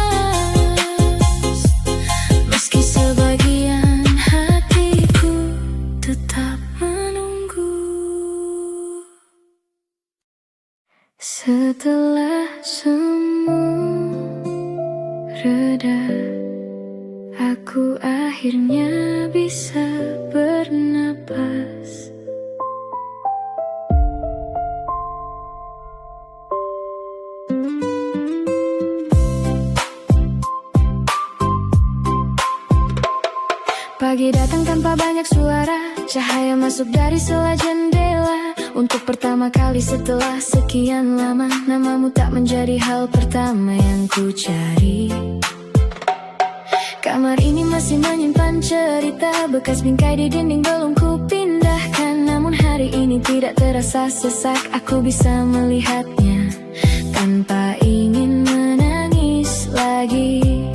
meski sebagian hatiku tetap menunggu. Setelah semua reda, aku akhirnya bisa bernapas. Pagi datang tanpa banyak suara, cahaya masuk dari sela jendela. Untuk pertama kali setelah sekian lama, namamu tak menjadi hal pertama yang ku cari. Kamar ini masih menyimpan cerita, bekas bingkai di dinding belum ku pindahkan. Namun hari ini tidak terasa sesak, aku bisa melihatnya tanpa ingin menangis lagi.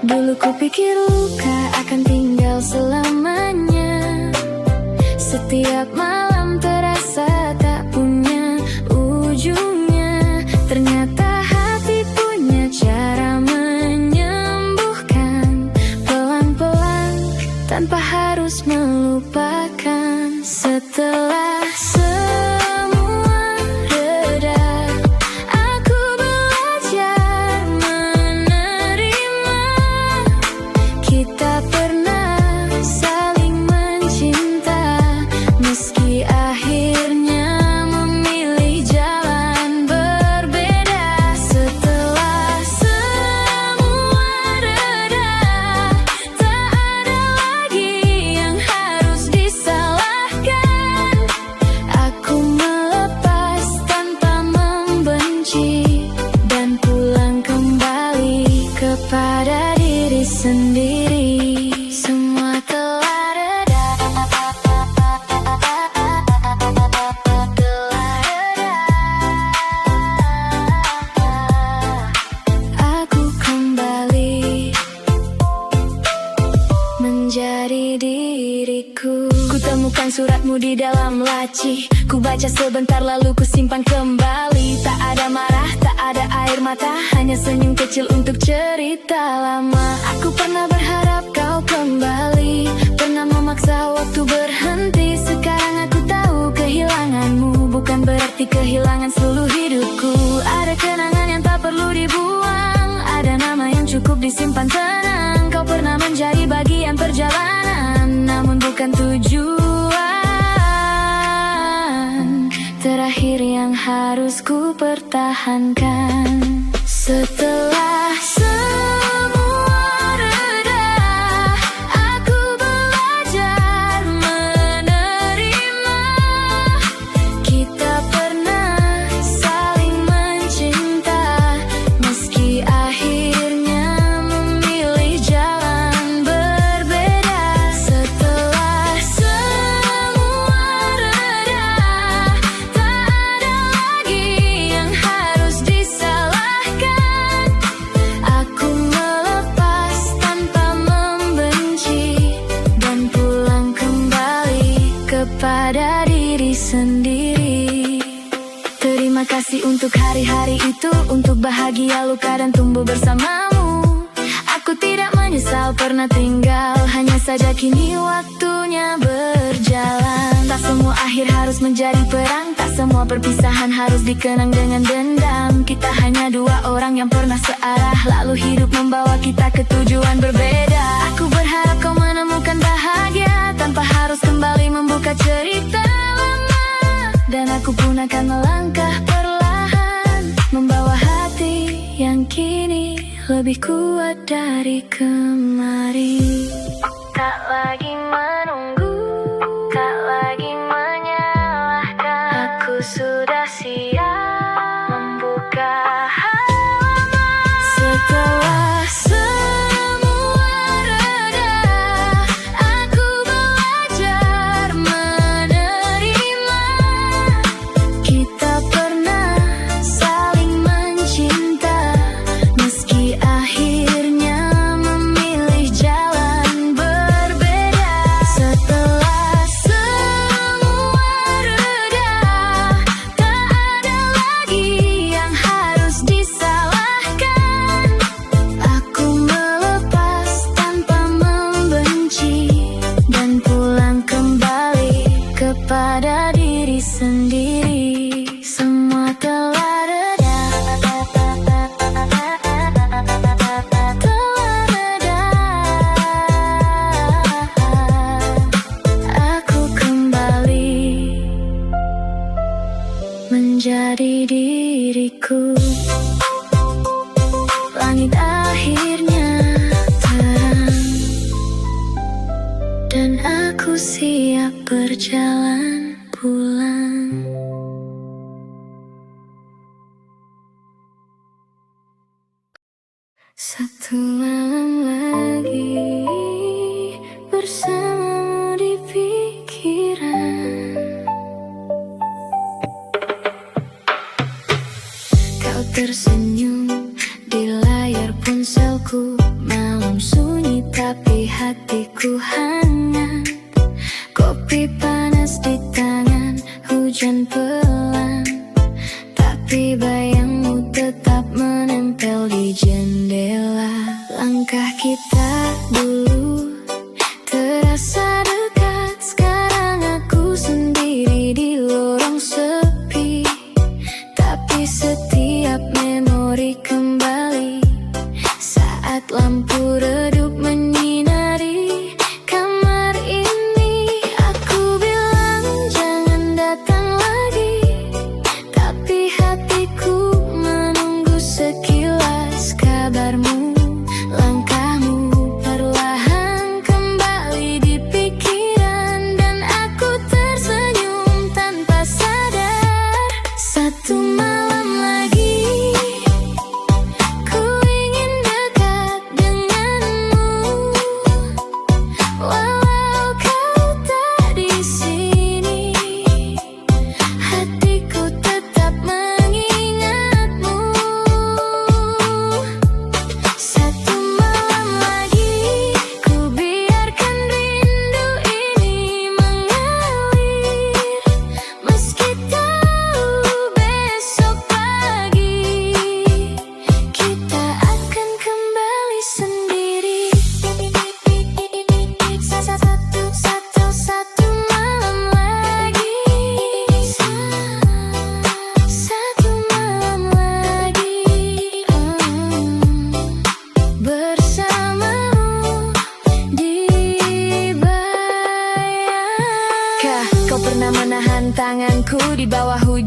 Dulu ku pikir luka akan tinggal selamanya. Setiap malam terasa tak punya ujungnya. Ternyata hati punya cara menyembuhkan. fotomu di dalam laci. Ku baca sebentar lalu ku simpan kembali. Tak ada marah, tak ada air mata, hanya senyum kecil untuk cerita lama. Aku pernah berharap kau kembali, pernah memaksa waktu berhenti. Sekarang aku tahu kehilanganmu bukan berarti kehilangan seluruh hidupku. Ada kenangan yang tak perlu dibuang, ada nama yang cukup disimpan tenang. Kau pernah menjadi bagian perjalanan, namun bukan tujuan terakhir yang harus ku pertahankan. Setelah semua reda, aku belajar menerima. Kita pernah saling mencinta, meski akhirnya memilih jalan berbeda. Setelah semua reda, tak ada lagi yang harus disalahkan. Aku melepas tanpa membenci dan pulang kembali kepada diri sendiri. Terima kasih untuk hari-hari itu, untuk bahagia, luka, dan tumbuh bersamamu. Aku tidak menyesal pernah tinggal, hanya saja kini waktunya berjalan. Tak semua akhir harus menjadi perang, tak semua perpisahan harus dikenang dengan dendam. Kita hanya dua orang yang pernah searah, lalu hidup membawa kita ke tujuan berbeda. Aku berharap kau menemukan bahagia tanpa harus kembali membuka cerita lama. Dan aku pun akan melangkah perlahan, membawa hati yang kini lebih kuat dari kemarin. Tak lagi menunggu, tak lagi menyalahkan. Aku sudah siap membuka halaman. Setelah semua reda, aku belajar menerima. Kita pernah saling mencinta, meski akhirnya memilih jalan berbeda. Setelah semua reda, tak ada lagi yang harus disalahkan. Aku melepas tanpa membenci dan pulang kembali kepada diri sendiri. Semua telah reda, telah reda. Aku kembali menjadi diriku. Langit akhirnya terang, dan aku siap berjalan pulang. Satu malam lagi bersamamu di pikiran. Kau tersenyum di layar ponselku. Malam sunyi tapi hatiku hangat. Kopi panas di tangan, hujan pelan, tapi bayangmu tetap menempel di jendela. Langkah kita dulu terasa dekat, sekarang aku sendiri di lorong sepi. Tapi setiap memori kembali saat lampu redup menyinari kamar ini. Aku bilang jangan datang lagi, tapi hatiku menunggu sekilas kabarmu. Langkahmu perlahan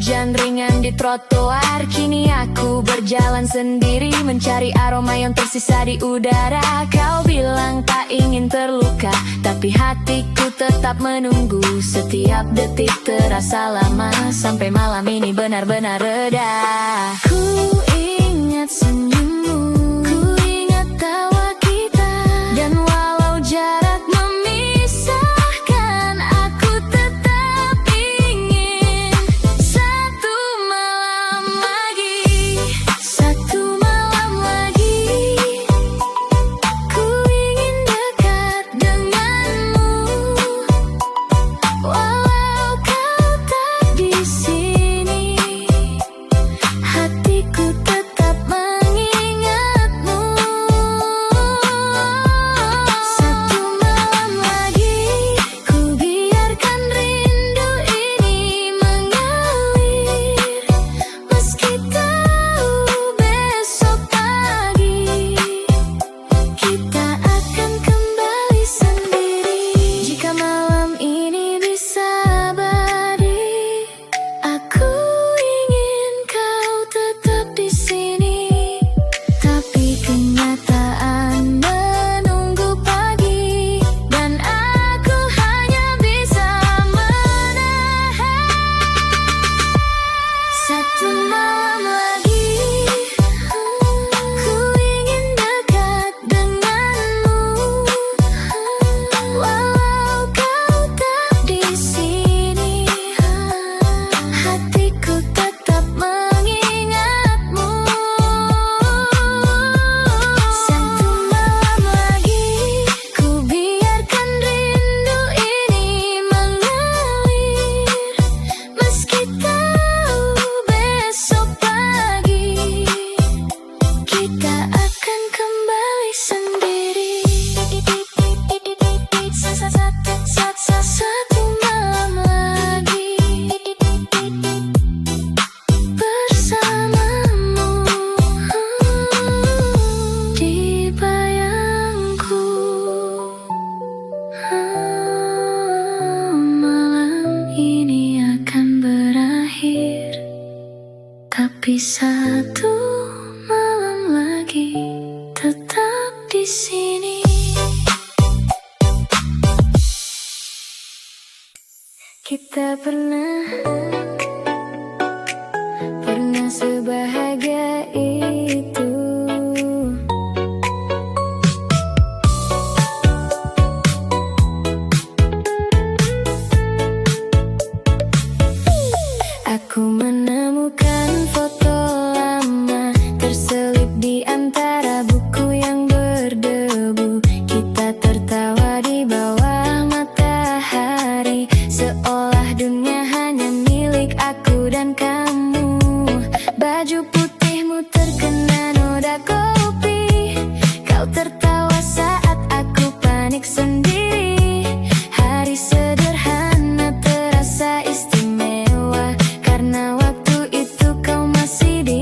Hujan ringan di trotoar, kini aku berjalan sendiri, mencari aroma yang tersisa di udara. Kau bilang tak ingin terluka, tapi hatiku tetap menunggu. Setiap detik terasa lama, sampai malam ini benar-benar reda. Ku ingat senyummu, ku ingat tawa kita, dan walau jarak memisahkan, aku tetap ingin satu malam lagi, satu malam lagi. Ku ingin dekat denganmu, walau kau tak di sini, hatiku tetap mengingatmu. Satu malam lagi, ku biarkan rindu ini mengalir, meski tahu besok pagi kita akan kembali sendiri. Jika malam ini bisa abadi, aku ingin kau tetap di sini. Tapi kenyataan menunggu pagi, dan aku hanya bisa menahan satu malam lagi. Ku ingin dekat denganmu, walau kau tak di sini, hatiku tetap mengingatmu. Satu malam lagi, ku biarkan rindu ini mengalir, meski tahu besok pagi kita akan kembali sendiri. Satu malam lagi bersamamu di bayangku. Malam ini akan berakhir, tapi satu malam lagi tetap di sini. Kita pernah sebahagia itu. Aku menemukan foto lama terselip di antara buku yang berdebu. Kita tertawa di bawah matahari, seolah dunia hanya milik aku dan kamu. Baju putihmu terkena noda kopi, kau tertawa saat aku panik sendiri. Hari sederhana terasa istimewa, karena waktu itu kau masih di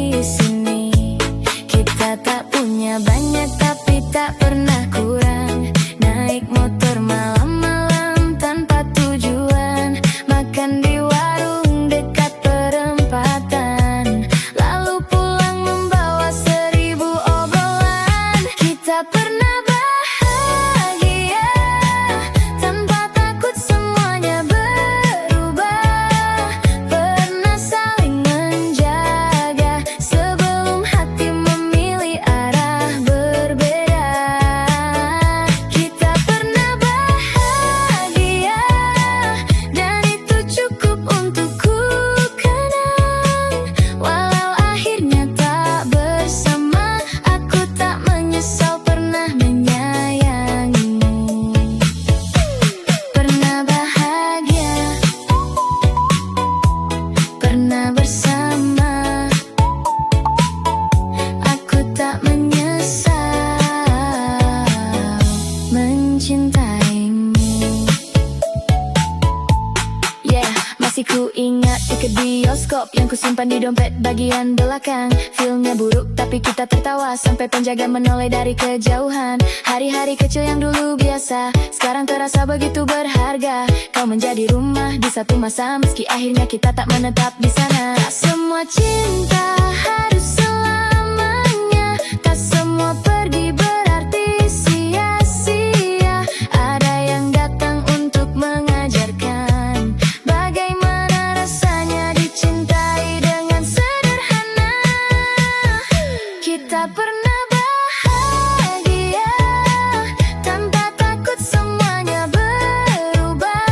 pop yang kusimpan di dompet bagian belakang. Feelnya buruk tapi kita tertawa sampai penjaga menoleh dari kejauhan. Hari-hari kecil yang dulu biasa sekarang terasa begitu berharga. Kau menjadi rumah di satu masa meski akhirnya kita tak menetap di sana. Tak semua cinta harus selamanya, tak semua pergi berarti sia-sia. Ada yang datang untuk mengajarkan bagaimana rasanya dicintai dengan sederhana. Kita pernah bahagia tanpa takut semuanya berubah.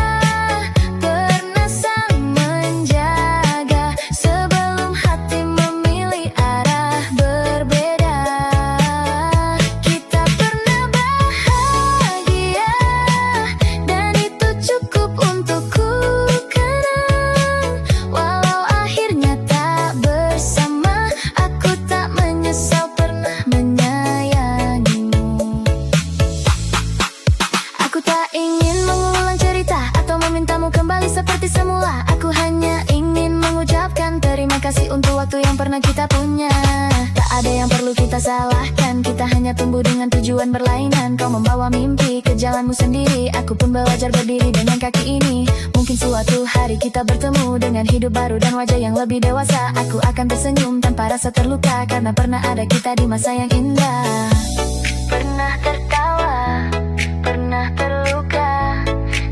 Pernah saling menjaga sebelum hati memilih arah berbeda. Kita pernah bahagia dan itu cukup untukku kenang. Walau akhirnya tak bersama, aku tak menyesal pernah menyayangimu. Aku tak ingin mengulang cerita atau memintamu kembali seperti semula. Aku hanya ingin mengucapkan terima kasih untuk waktu yang pernah kita punya. Tak ada yang perlu kita salahkan, kita hanya tumbuh dengan tujuan berlainan. Kau membawa mimpi ke jalanmu sendiri, aku pun belajar berdiri dengan kaki ini. Mungkin suatu hari kita bertemu dengan hidup baru dan wajah yang lebih dewasa. Aku akan tersenyum tanpa rasa terluka karena pernah ada kita di masa yang indah. Pernah tertawa, pernah terluka,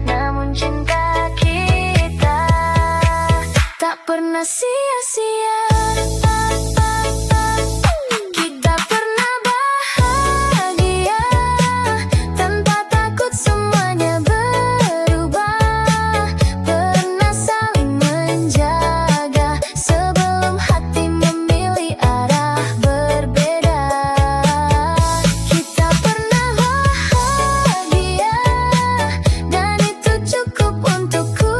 namun cinta kita tak pernah sia-sia. Kita pernah bahagia tanpa takut semuanya berubah. Pernah saling menjaga sebelum hati memilih arah berbeda. Kita pernah bahagia dan itu cukup untukku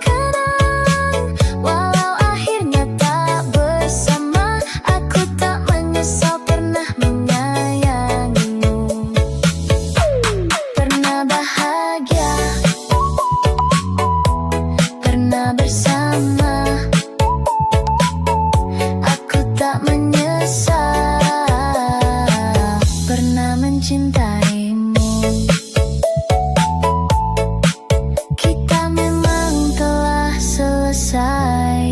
kenang. Walau akhirnya tak bersama, aku tak menyesal pernah menyayangimu. Pernah bahagia, pernah bersama, aku tak menyesal pernah mencintaimu. Kita memang telah selesai,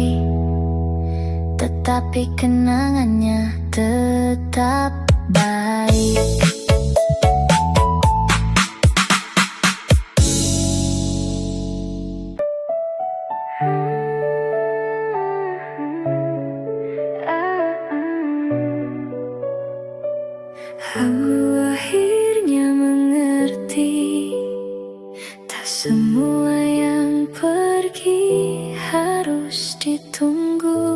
tetapi kenangannya tetap baik. Aku akhirnya mengerti, tak semua yang pergi harus ditunggu.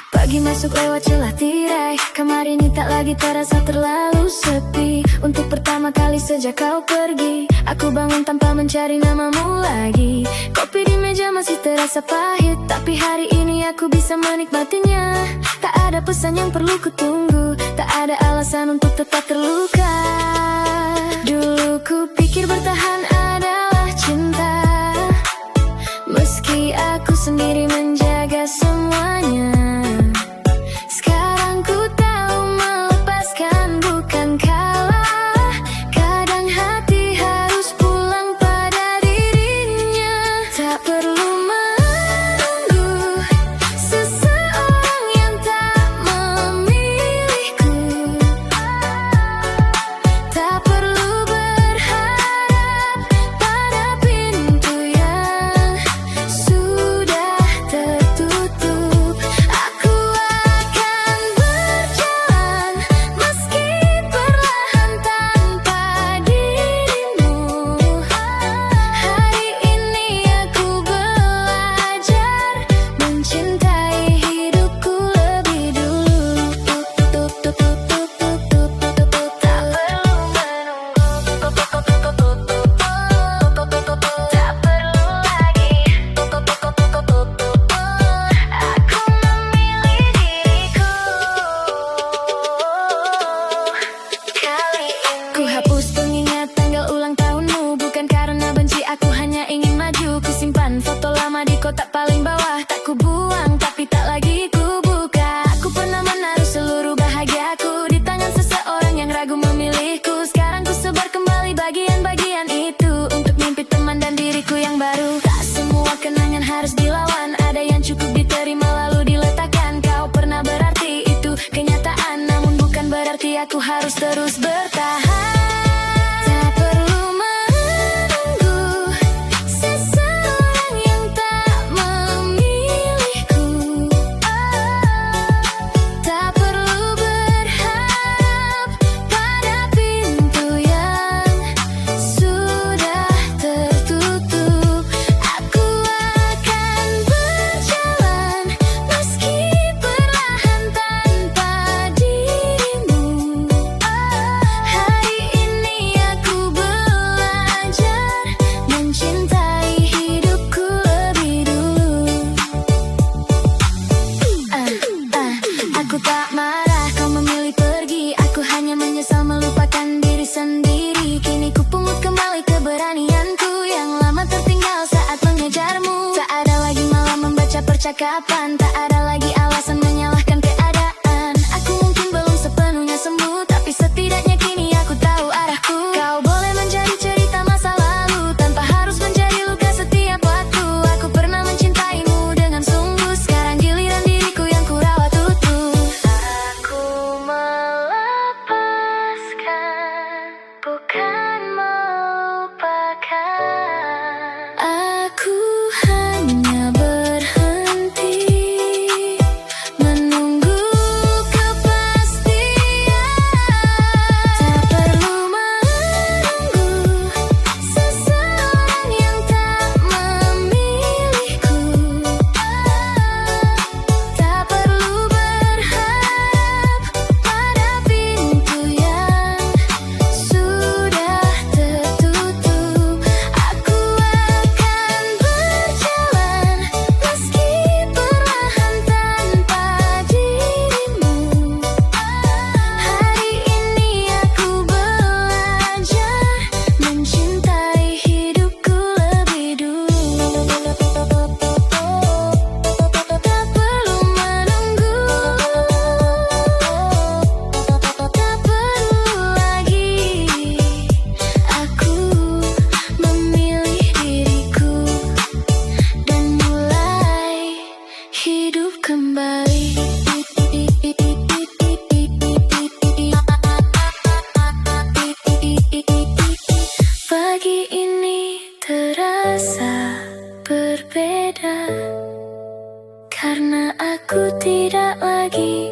Pagi masuk lewat celah tirai, kamar ini tak lagi terasa terlalu sepi. Untuk pertama kali sejak kau pergi, aku bangun tanpa mencari namamu lagi. Kopi di meja masih terasa pahit, tapi hari ini aku bisa menikmatinya. Tak ada pesan yang perlu kutunggu, tak ada alasan untuk tetap terluka. Dulu ku pikir bertahan adalah cinta, meski aku sendiri menjaga semuanya. Sekarang ku tahu melepaskan bukan kalah. Kadang hati harus pulang pada dirinya. Tak perlu menunggu seseorang yang tak memilihku. Tak perlu berharap kusimpan foto lama di kotak paling bawah. Tak ku buang tapi tak lagi ku buka. Aku pernah menaruh seluruh bahagiaku di tangan seseorang yang ragu memilihku. Sekarang ku sebar kembali bagian-bagian itu untuk mimpi teman dan diriku yang baru. Tak semua kenangan harus dilawan, ada yang cukup diterima lalu diletakkan. Kau pernah berarti itu kenyataan, namun bukan berarti aku harus terus bertahan. Tak perlu menunggu seseorang yang tak memilihku. Tak perlu berharap pada pintu yang sudah tertutup. Aku akan berjalan meski perlahan tanpa dirimu. Hari ini aku belajar mencintai hidupku lebih dulu. Aku tak marah kau memilih pergi. Aku hanya menyesal melupakan diri sendiri. Kini ku pungut kembali keberanianku yang lama tertinggal saat mengejarmu. Tak ada lagi malam membaca percakapan, tak ada lagi alasan menyalahkan keadaan. Aku mungkin belum sepenuhnya sembuh, tapi setidaknya kini aku tahu arahku. Kau boleh menjadi cerita masa lalu tanpa harus menjadi luka setiap waktu. Aku pernah mencintaimu dengan sungguh, sekarang giliran diriku yang ku rawat utuh. Aku melepaskan, bukan melupakan. Aku hanya berhenti menunggu kepastian. Tak perlu menunggu seseorang yang tak memilihku. Tak perlu berharap pada pintu yang sudah tertutup. Aku akan berjalan meski perlahan tanpa dirimu. Hari ini aku belajar mencintai hidupku lebih dulu. Tak perlu menunggu, tak perlu lagi aku memilih diriku dan mulai hidup kembali. Pagi ini terasa berbeda karena aku tidak lagi